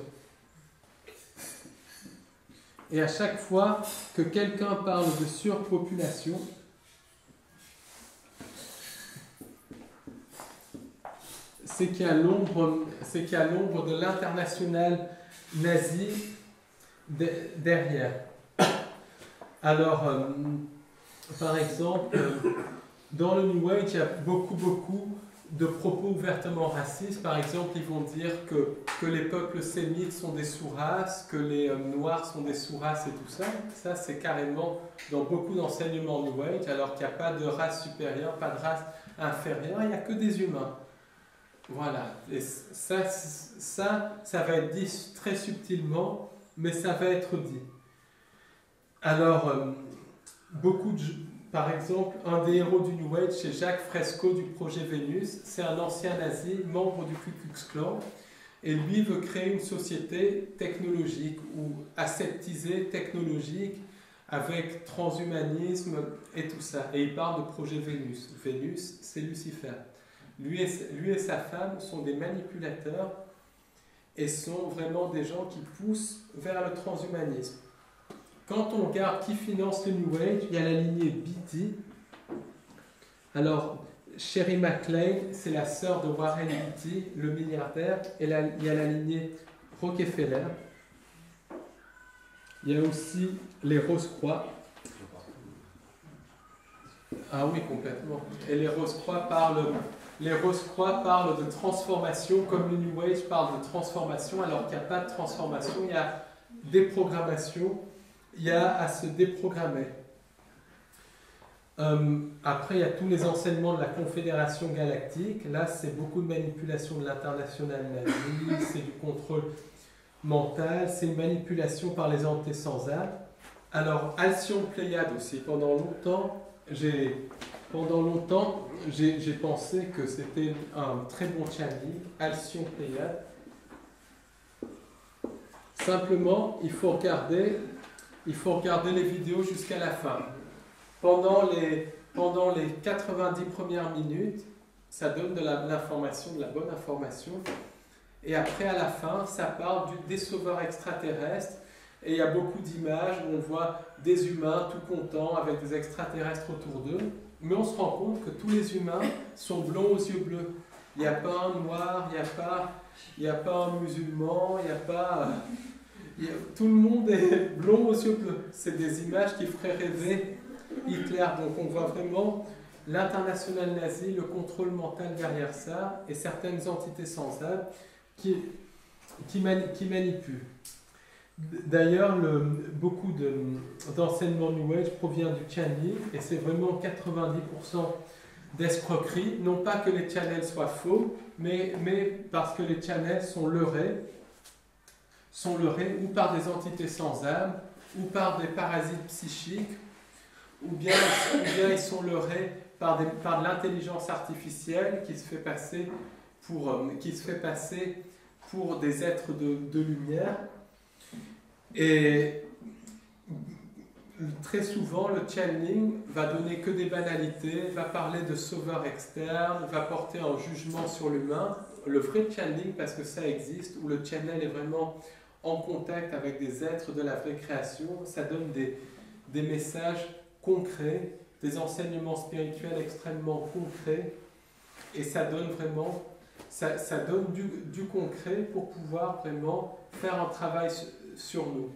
Et à chaque fois que quelqu'un parle de surpopulation, c'est qu'il y a l'ombre de l'international nazi derrière. Alors, par exemple, dans le New Age, il y a beaucoup de propos ouvertement racistes. Par exemple, ils vont dire que les peuples sémites sont des sous-races, que les noirs sont des sous-races et tout ça. Ça, c'est carrément dans beaucoup d'enseignements New Age, alors qu'il n'y a pas de race supérieure, pas de race inférieure, il n'y a que des humains. Voilà. Et ça va être dit très subtilement, mais ça va être dit. Alors, par exemple, un des héros du New Age, c'est Jacques Fresco du projet Vénus. C'est un ancien nazi, membre du Ku Klux Klan. Et lui veut créer une société technologique ou aseptisée, technologique, avec transhumanisme et tout ça. Et il parle de projet Vénus. Vénus, c'est Lucifer. Lui et sa femme sont des manipulateurs et sont vraiment des gens qui poussent vers le transhumanisme. Quand on regarde qui finance le New Age, il y a la lignée Beatty. Alors, Sherry McLean, c'est la sœur de Warren Beatty, le milliardaire. Et il y a la lignée Rockefeller. Il y a aussi les Rose-Croix. Ah oui, complètement. Et les Rose-Croix parlent de transformation, comme le New Age parle de transformation, alors qu'il n'y a pas de transformation, il y a déprogrammation. Il y a à se déprogrammer. Après, il y a tous les enseignements de la Confédération Galactique. Là, c'est beaucoup de manipulation de l'international nazi, c'est du contrôle mental, c'est une manipulation par les entités sans âme. Alors, Alcyon Pléiade aussi. Pendant longtemps, j'ai pensé que c'était un très bon channeling, Alcyon Pléiade. Simplement, il faut regarder les vidéos jusqu'à la fin. Pendant les 90 premières minutes, ça donne de l'information, de la bonne information. Et après, à la fin, ça parle des sauveurs extraterrestres. Et il y a beaucoup d'images où on voit des humains tout contents avec des extraterrestres autour d'eux. Mais on se rend compte que tous les humains sont blonds aux yeux bleus. Il n'y a pas un noir, il n'y a pas un musulman, il n'y a pas... tout le monde est blond aux yeux bleus. C'est des images qui feraient rêver Hitler. Donc on voit vraiment l'international nazi, le contrôle mental derrière ça, et certaines entités sans âme qui manipulent. D'ailleurs, beaucoup d'enseignement New Age provient du channeling, et c'est vraiment 90% d'escroquerie, non pas que les channels soient faux, mais parce que les channels sont leurrés ou par des entités sans âme, ou par des parasites psychiques, ou bien ils sont leurrés par de l'intelligence artificielle qui se fait passer pour des êtres de lumière. Et très souvent, le channeling va donner que des banalités, va parler de sauveur externe, va porter un jugement sur l'humain. Le vrai channeling, parce que ça existe, où le channel est vraiment en contact avec des êtres de la vraie création, ça donne des messages concrets, des enseignements spirituels extrêmement concrets, et ça donne vraiment, ça donne du concret pour pouvoir vraiment faire un travail sur nous.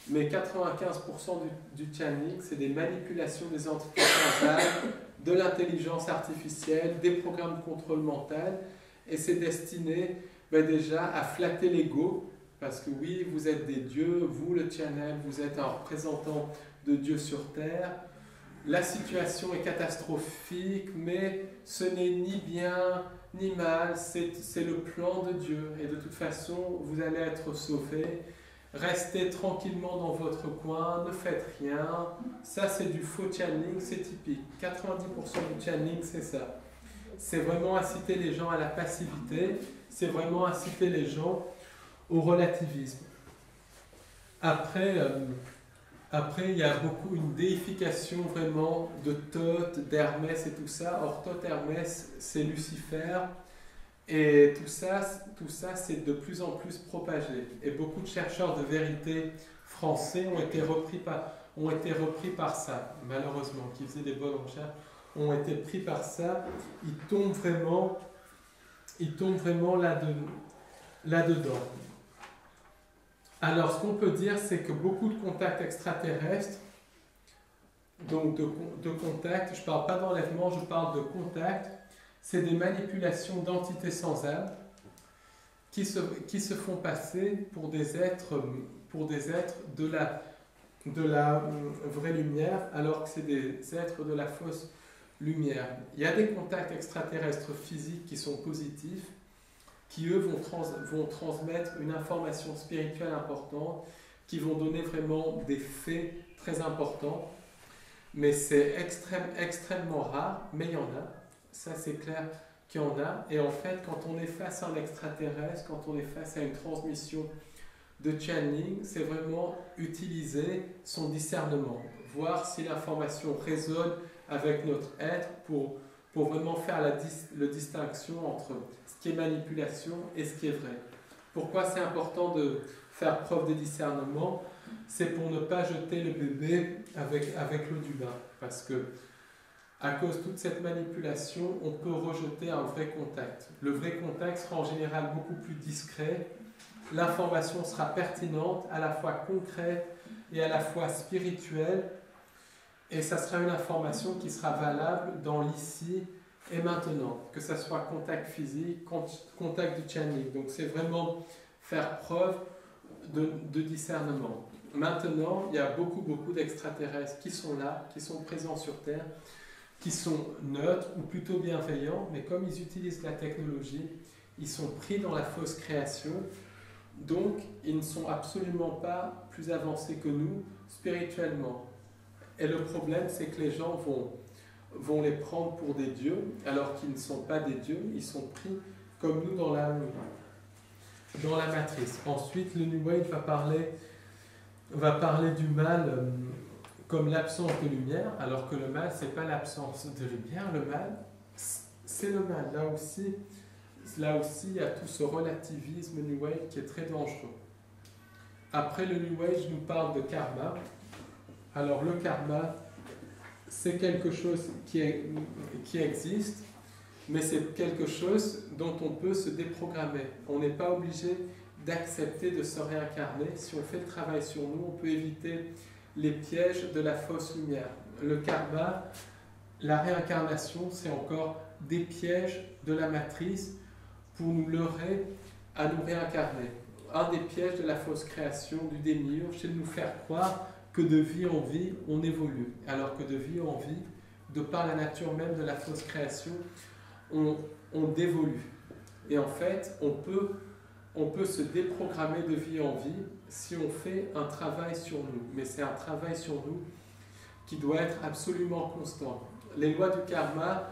Mais 95% du channeling, c'est des manipulations des entités mentales, de l'intelligence artificielle, des programmes de contrôle mental, et c'est destiné déjà à flatter l'ego, parce que oui, vous êtes des dieux, vous le channel, vous êtes un représentant de Dieu sur terre. La situation est catastrophique, mais ce n'est ni bien ni mal, c'est le plan de Dieu, et de toute façon, vous allez être sauvés. Restez tranquillement dans votre coin, ne faites rien. Ça, c'est du faux channeling, c'est typique. 90% du channeling, c'est ça. C'est vraiment inciter les gens à la passivité, c'est vraiment inciter les gens au relativisme. Après, il y a beaucoup une déification vraiment de Thoth, d'Hermès et tout ça. Or, Thoth, Hermès, c'est Lucifer. Et tout ça c'est de plus en plus propagé. Et beaucoup de chercheurs de vérité français ont été repris par ça, malheureusement, qui faisaient des bonnes recherches, ont été pris par ça. Ils tombent vraiment là-dedans. Alors, ce qu'on peut dire, c'est que beaucoup de contacts extraterrestres, donc de contacts, je ne parle pas d'enlèvement, je parle de contacts, c'est des manipulations d'entités sans âme qui se font passer pour des êtres de la vraie lumière, alors que c'est des êtres de la fausse lumière. Il y a des contacts extraterrestres physiques qui sont positifs, qui eux vont transmettre une information spirituelle importante, qui vont donner vraiment des faits très importants, mais c'est extrêmement rare, mais il y en a. Ça, c'est clair qu'il y en a. Et en fait, quand on est face à un extraterrestre, quand on est face à une transmission de channeling, c'est vraiment utiliser son discernement, voir si l'information résonne avec notre être pour vraiment faire la distinction entre ce qui est manipulation et ce qui est vrai. Pourquoi c'est important de faire preuve de discernement? C'est pour ne pas jeter le bébé avec l'eau du bain. Parce que à cause de toute cette manipulation, on peut rejeter un vrai contact. Le vrai contact sera en général beaucoup plus discret. L'information sera pertinente, à la fois concrète et à la fois spirituelle. Et ça sera une information qui sera valable dans l'ici et maintenant. Que ce soit contact physique, contact du channeling. Donc c'est vraiment faire preuve de discernement. Maintenant, il y a beaucoup d'extraterrestres qui sont là, qui sont présents sur Terre, qui sont neutres ou plutôt bienveillants, mais comme ils utilisent la technologie, ils sont pris dans la fausse création, donc ils ne sont absolument pas plus avancés que nous spirituellement. Et le problème, c'est que les gens vont les prendre pour des dieux, alors qu'ils ne sont pas des dieux, ils sont pris comme nous dans la matrice. Ensuite, le New Age va parler du mal comme l'absence de lumière, alors que le mal, ce n'est pas l'absence de lumière. Le mal, c'est le mal. Là aussi, il y a tout ce relativisme New Age qui est très dangereux. Après, le New Age nous parle de karma. Alors, le karma, c'est quelque chose qui existe, mais c'est quelque chose dont on peut se déprogrammer. On n'est pas obligé d'accepter de se réincarner. Si on fait le travail sur nous, on peut éviter les pièges de la fausse lumière. Le karma, la réincarnation, c'est encore des pièges de la matrice pour nous leurrer à nous réincarner. Un des pièges de la fausse création, du démiurge, c'est de nous faire croire que de vie en vie, on évolue, alors que de vie en vie, de par la nature même de la fausse création, on dévolue. Et en fait, on peut se déprogrammer de vie en vie si on fait un travail sur nous. Mais c'est un travail sur nous qui doit être absolument constant. Les lois du karma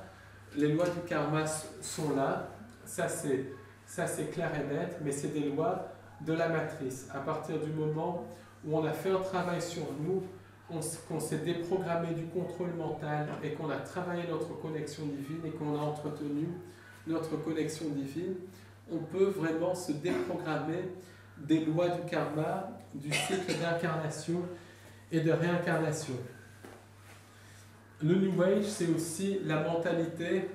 sont là, ça c'est clair et net, mais c'est des lois de la matrice. À partir du moment où on a fait un travail sur nous, qu'on s'est déprogrammé du contrôle mental et qu'on a travaillé notre connexion divine et qu'on a entretenu notre connexion divine, on peut vraiment se déprogrammer des lois du karma, du cycle d'incarnation et de réincarnation. Le New Age, c'est aussi la mentalité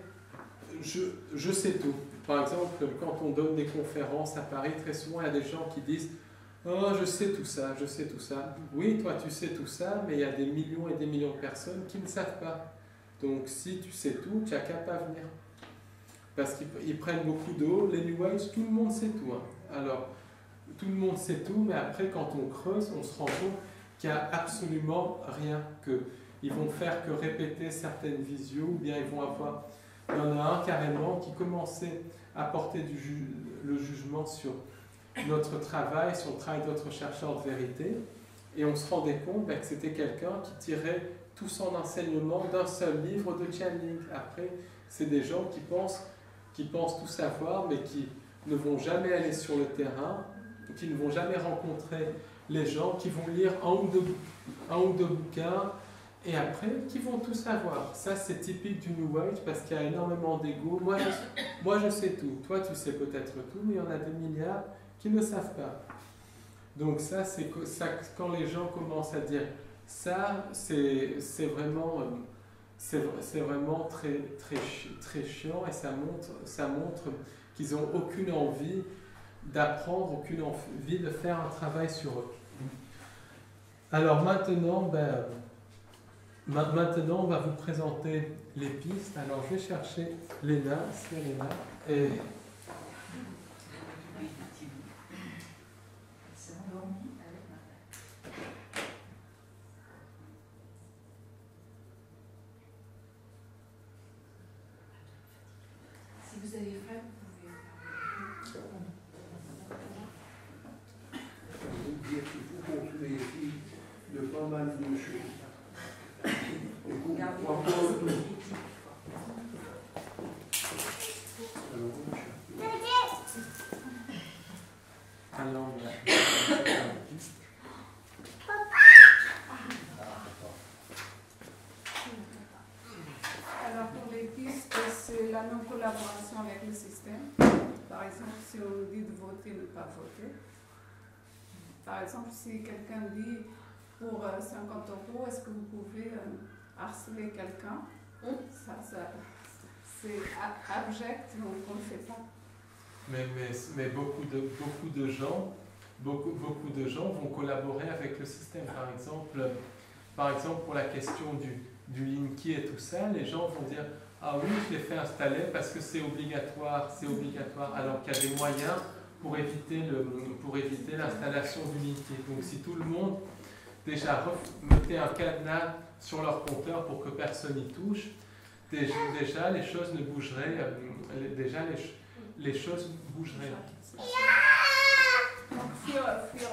je sais tout. Par exemple, quand on donne des conférences à Paris, très souvent il y a des gens qui disent « Oh, je sais tout ça, je sais tout ça. » Oui, toi tu sais tout ça, mais il y a des millions et des millions de personnes qui ne savent pas. Donc si tu sais tout, tu n'as qu'à pas venir. Parce qu'ils prennent beaucoup d'eau. Les New Age, tout le monde sait tout. Hein. Alors, tout le monde sait tout, mais après, quand on creuse, on se rend compte qu'il n'y a absolument rien. Qu'ils vont faire que répéter certaines visios, ou bien ils vont avoir... Il y en a un carrément qui commençait à porter le jugement sur notre travail, sur le travail d'autres chercheurs de vérité, et on se rendait compte que c'était quelqu'un qui tirait tout son enseignement d'un seul livre de channeling. Après, c'est des gens qui pensent tout savoir, mais qui ne vont jamais aller sur le terrain, qui ne vont jamais rencontrer les gens, qui vont lire un ou deux bouquins, et après, qui vont tout savoir. Ça, c'est typique du New Age, parce qu'il y a énormément d'ego. Moi, je sais tout. Toi, tu sais peut-être tout, mais il y en a des milliards qui ne savent pas. Donc ça, c'est quand les gens commencent à dire ça, c'est vraiment très, très, très chiant, et ça montre qu'ils n'ont aucune envie d'apprendre, aucune envie de faire un travail sur eux. Alors maintenant, maintenant, on va vous présenter les pistes. Alors, je vais chercher Léna, c'est Léna. Et... Si vous avez faim, vous pouvez. Il faut construire ici de pas mal de choses. Alors pour les pistes, c'est la non-collaboration avec le système. Par exemple, si on nous dit de voter, ne pas voter. Par exemple, si quelqu'un dit pour 50 €, est-ce que vous pouvez harceler quelqu'un? Ça c'est abject, donc on ne le fait pas. Mais beaucoup de gens vont collaborer avec le système. Par exemple pour la question du Linky et tout ça, les gens vont dire « Ah oui, je l'ai fait installer parce que c'est obligatoire, alors qu'il y a des moyens pour éviter l'installation du Linky. » Donc si tout le monde déjà mettait un cadenas sur leur compteur pour que personne n'y touche, déjà les choses ne bougeraient, les choses bougeraient. Donc fuir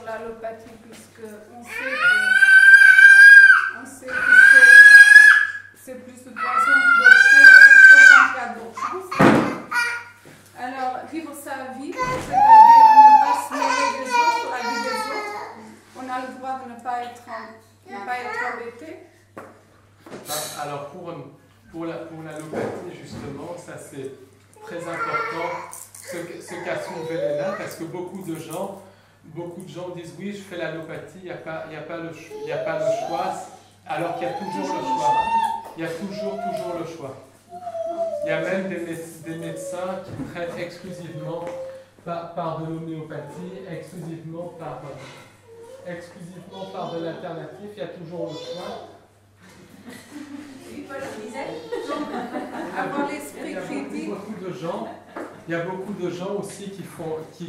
l'allopathie, puisque on sait que c'est plus de poison que d'autres choses, sauf en cas d'urgence. Alors vivre sa vie, c'est-à-dire ne pas se mêler des autres, sur la vie des autres. On a le droit de ne pas être embêté. Alors pour l'allopathie, justement, ça c'est très important, ce qu'a soulevé Léna, parce que beaucoup de gens disent oui, je fais l'allopathie, il n'y a pas le choix, alors qu'il y a toujours le choix. Il y a toujours le choix. Il y a même des médecins qui traitent exclusivement par de l'homéopathie, exclusivement par de l'alternative, il y a toujours le choix. Oui, voilà, je disais. Avoir l'esprit critique. Beaucoup de gens il y a beaucoup de gens aussi qui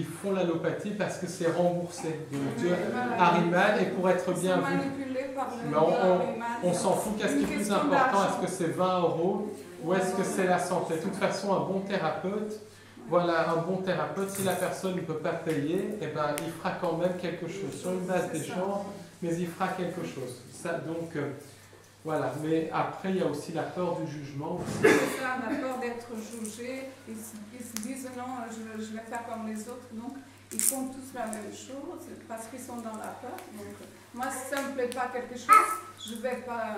font l'allopathie parce que c'est remboursé. Donc Dieu arrive mal et pour être bien vu. Mais on s'en fout. Qu'est-ce qui est plus important? Est-ce que c'est 20 € ou est-ce que c'est la santé? De toute façon, un bon thérapeute, voilà, un bon thérapeute, si la personne ne peut pas payer, eh ben, il fera quand même quelque chose sur une base des gens, mais il fera quelque chose. Ça, donc, voilà. Mais après, il y a aussi la peur du jugement. C'est ça, la peur d'être jugé. Ils se disent non, je vais faire comme les autres. Donc, ils font tous la même chose parce qu'ils sont dans la peur. Donc, moi, si ça ne me plaît pas quelque chose, je ne vais pas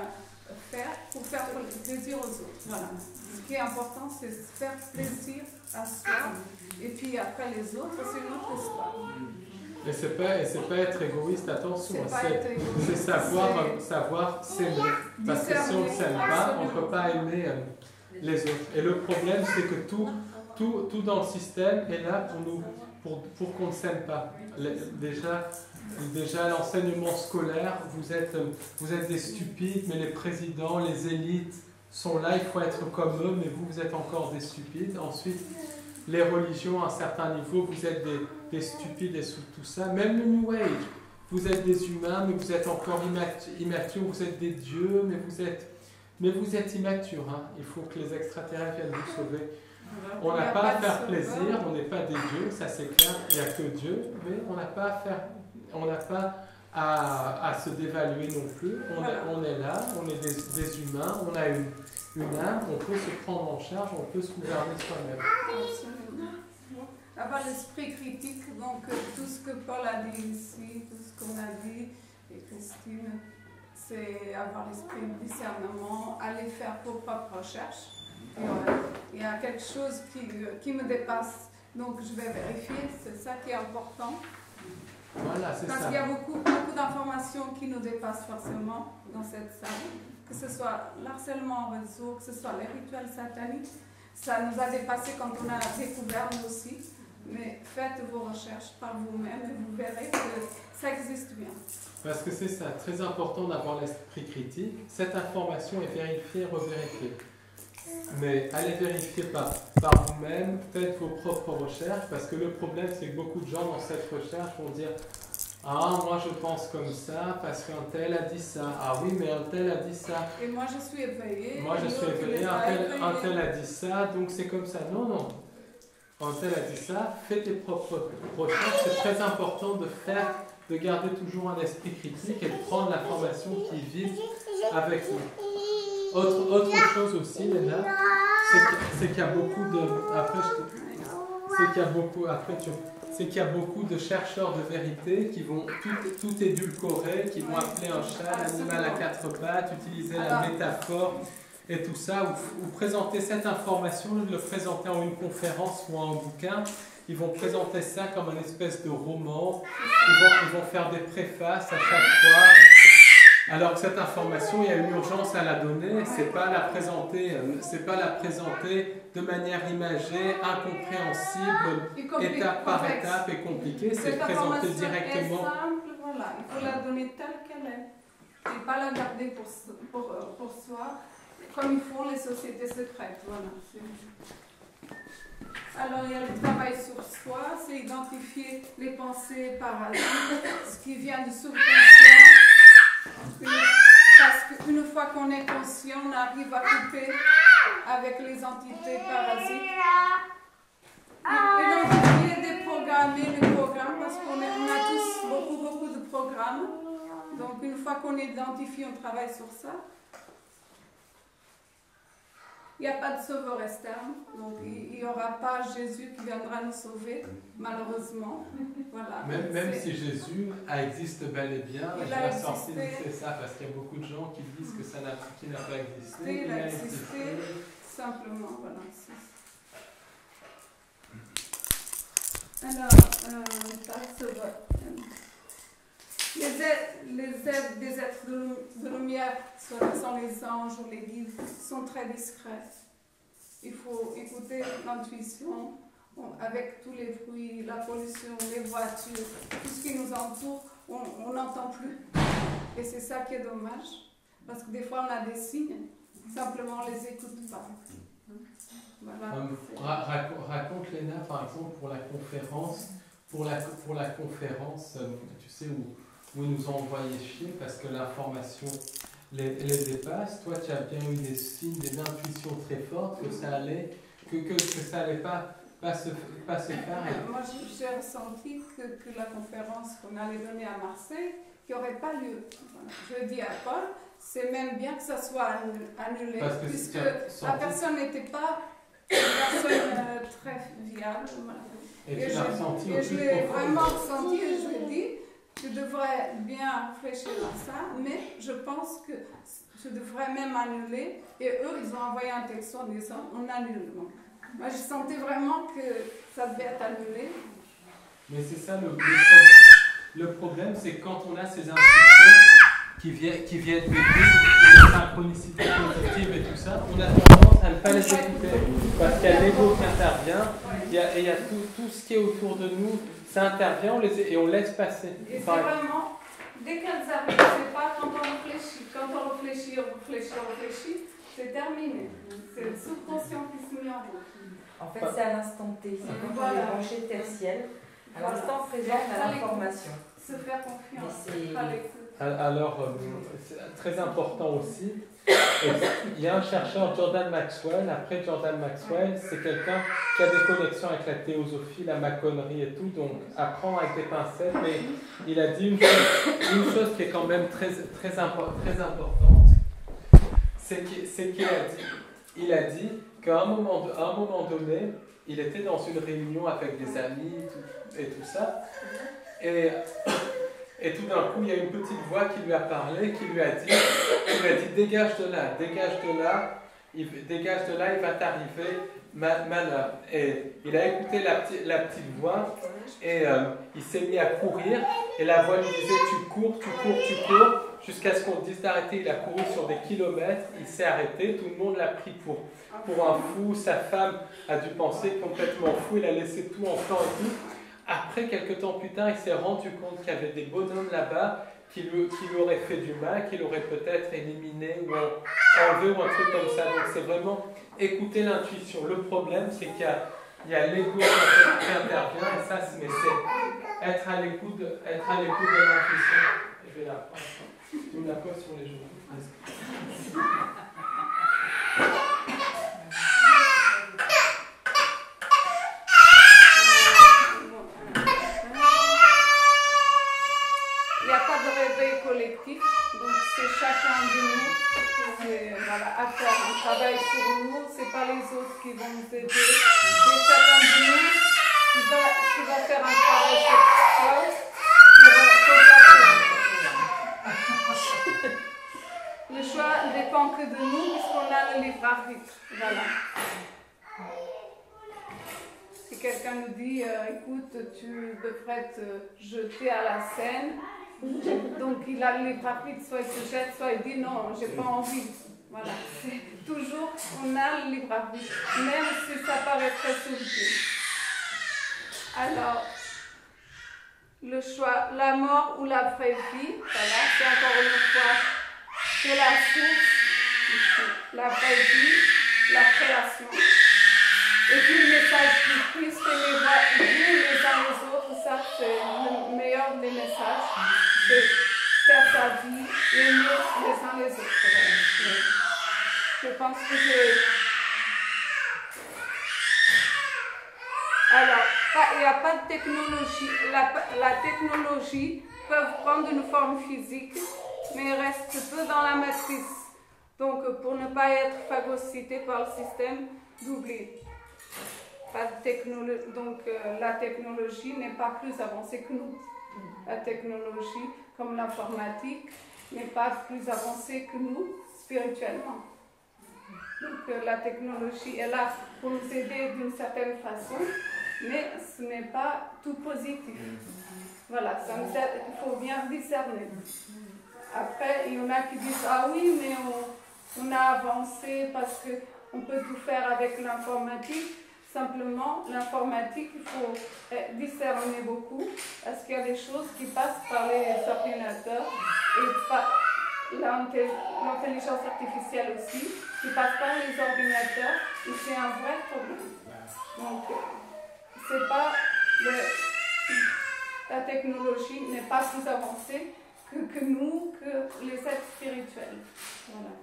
faire pour faire plaisir aux autres. Voilà. Ce qui est important, c'est faire plaisir à soi. Et puis après les autres, c'est une autre histoire. Et c'est pas être égoïste, attention. C'est C'est savoir s'aimer. Parce que si on ne s'aime pas, on ne peut pas aimer les autres. Et le problème, c'est que tout dans le système est là pour qu'on ne s'aime pas. Déjà l'enseignement scolaire, vous êtes des stupides, mais les présidents, les élites sont là, il faut être comme eux, mais vous êtes encore des stupides. Ensuite, les religions à un certain niveau, vous êtes des stupides et tout ça. Même le New Age, vous êtes des humains, mais vous êtes encore immatures, vous êtes des dieux, mais vous êtes immatures. Hein. Il faut que les extraterrestres viennent vous sauver. On n'a pas à faire plaisir, on n'est pas des dieux, ça c'est clair, il n'y a que Dieu, mais on n'a pas à se dévaluer non plus. On est là, on est des humains, on a une âme, on peut se prendre en charge, on peut se gouverner soi-même. Avoir l'esprit critique, donc tout ce que Paul a dit ici, tout ce qu'on a dit, et Christine, c'est avoir l'esprit de discernement, aller faire vos propres recherches. Il y a quelque chose qui me dépasse, donc je vais vérifier, c'est ça qui est important. Voilà, c'est ça. Parce qu'il y a beaucoup d'informations qui nous dépassent forcément dans cette salle, que ce soit l'harcèlement en réseau, que ce soit les rituels sataniques, ça nous a dépassé quand on a découvert nous aussi. Mais faites vos recherches par vous-même et vous verrez que ça existe bien. Parce que c'est ça, très important d'avoir l'esprit critique. Cette information est vérifiée, revérifiée. Mais allez vérifier par vous-même, faites vos propres recherches, parce que le problème, c'est que beaucoup de gens dans cette recherche vont dire « Ah, moi je pense comme ça, parce qu'un tel a dit ça. Ah oui, mais un tel a dit ça. Et moi je suis éveillé. Moi je suis éveillé, un tel a dit ça, donc c'est comme ça. » Non, non. Un tel a dit ça, fais tes propres recherches. C'est très important de garder toujours un esprit critique et de prendre l'information qui vit avec vous. Autre chose aussi, Léna, c'est qu'il y a beaucoup de... C'est qu'il y a beaucoup de chercheurs de vérité qui vont tout édulcorer, qui vont appeler un chat l'animal à 4 pattes, utiliser la métaphore et tout ça, ou présenter cette information, de le présenter en une conférence ou en un bouquin. Ils vont présenter ça comme une espèce de roman. Ils vont faire des préfaces à chaque fois. Alors que cette information, il y a une urgence à la donner. C'est pas la présenter de manière imagée, incompréhensible, étape par étape et compliquée. C'est présenter directement. Est simple, voilà. Il faut la donner telle qu'elle est. Et pas la garder pour soi, comme ils font les sociétés secrètes. Voilà. Alors, il y a le travail sur soi, c'est identifier les pensées parasites, ce qui vient du subconscient. Parce qu'une fois qu'on est conscient, on arrive à couper avec les entités parasites. Identifier, déprogrammer les programmes, parce qu'on a tous beaucoup de programmes. Donc, une fois qu'on identifie, on travaille sur ça. Il n'y a pas de sauveur externe, donc il n'y aura pas Jésus qui viendra nous sauver, malheureusement. Voilà. Même si Jésus existe bel et bien, je vais sortir c'est ça, parce qu'il y a beaucoup de gens qui disent que ça n'a pas existé. Il a existé, simplement, voilà. Alors, pas de sauveur. Les êtres des êtres de lumière, soit sont les anges ou les guides, sont très discrets. Il faut écouter l'intuition avec tous les bruits, la pollution, les voitures, tout ce qui nous entoure, on n'entend plus. Et c'est ça qui est dommage, parce que des fois on a des signes, simplement on ne les écoute pas. Voilà. Raconte Léna, par exemple, pour la conférence, tu sais, où ils nous ont envoyé chier parce que l'information les dépasse. Toi, tu as bien eu des signes, des intuitions très fortes que ça allait, que ça allait pas se faire. Moi, j'ai ressenti que la conférence qu'on allait donner à Marseille, qui n'aurait pas lieu. Voilà. Je dis à Paul, c'est même bien que ça soit annulé, puisque la personne n'était pas une personne très viable. Voilà. Et tu l'as ressenti au et plus je l'ai profond. vraiment ressenti et je lui ai dit, tu devrais bien réfléchir à ça, mais je pense que tu devrais même annuler. Et eux, ils ont envoyé un texte en disant, on annule. Donc, moi, je sentais vraiment que ça devait être annulé. Mais c'est ça le problème, c'est quand on a ces intuitions qui viennent de Dieu, les synchronicités positives et tout ça, on a tendance à ne pas les écouter parce qu'il y a l'ego qui intervient, il y a tout ce qui est autour de nous, ça intervient et on laisse passer. Et c'est vraiment, dès qu'elles arrivent, c'est pas quand on réfléchit. Quand on réfléchit, c'est terminé. C'est le subconscient qui se met en route. En fait, c'est à l'instant T. C'est quand on est branché tertiel. À l'instant présent, on a l'information. Se faire confiance. Alors, c'est très important aussi. Il y a un chercheur, Jordan Maxwell. Après Jordan Maxwell, c'est quelqu'un qui a des connexions avec la théosophie, la maconnerie et tout, donc apprendre avec des pincettes. Mais il a dit une chose qui est quand même très importante, c'est qu'il a dit qu'à un moment donné, il était dans une réunion avec des amis et tout ça, et tout d'un coup, il y a une petite voix qui lui a parlé, qui lui a dit dégage de là, il va t'arriver malheur. Et il a écouté la petite voix, et il s'est mis à courir, et la voix lui disait tu cours, jusqu'à ce qu'on dise d'arrêter. Il a couru sur des kilomètres, il s'est arrêté, tout le monde l'a pris pour un fou, sa femme a dû penser complètement fou, il a laissé tout en plan et tout. Après, quelques temps plus tard, il s'est rendu compte qu'il y avait des bonhommes là-bas qui lui auraient fait du mal, qui l'auraient peut-être éliminé ou enlevé ou un truc comme ça. Donc c'est vraiment écouter l'intuition. Le problème, c'est qu'il y a l'ego qui intervient, et ça, c'est être à l'écoute de l'intuition. Je vais la prendre. Tu me la poses sur les genoux. Il n'y a pas de réveil collectif, donc c'est chacun de nous à faire un travail sur nous, c'est pas les autres qui vont nous aider, c'est chacun de nous qui va faire un travail sur soi. Le choix ne dépend que de nous puisqu'on a le libre arbitre. Voilà. Si quelqu'un nous dit écoute, tu devrais te jeter à la Seine, donc il a le libre arbitre, soit il se jette, soit il dit non, j'ai pas envie. Voilà. C'est toujours, on a le libre arbitre, même si ça paraît très subtil. Alors, le choix, la mort ou la vraie vie, voilà, c'est encore une fois, c'est la source, la vraie vie, la création. Et puis le message du Christ, aimez-vous les uns les autres, ça c'est le meilleur des messages, c'est faire sa vie, aimer les uns les autres. Voilà. Je pense que Alors, il n'y a pas de technologie. La technologie peut prendre une forme physique, mais reste peu dans la matrice. Donc, pour ne pas être phagocyté par le système, d'oublier. Pas de technologie. Donc, la technologie n'est pas plus avancée que nous. La technologie, comme l'informatique, n'est pas plus avancée que nous spirituellement. Donc, la technologie est là pour nous aider d'une certaine façon, mais ce n'est pas tout positif. Voilà, il faut bien discerner. Après, il y en a qui disent ah oui, mais on a avancé parce qu'on peut tout faire avec l'informatique. Simplement, l'informatique, il faut discerner beaucoup parce qu'il y a des choses qui passent par les ordinateurs et l'intelligence artificielle aussi, qui passe par les ordinateurs, et c'est un vrai problème. Donc, c'est pas la technologie n'est pas plus avancée que nous, que les êtres spirituels. Voilà.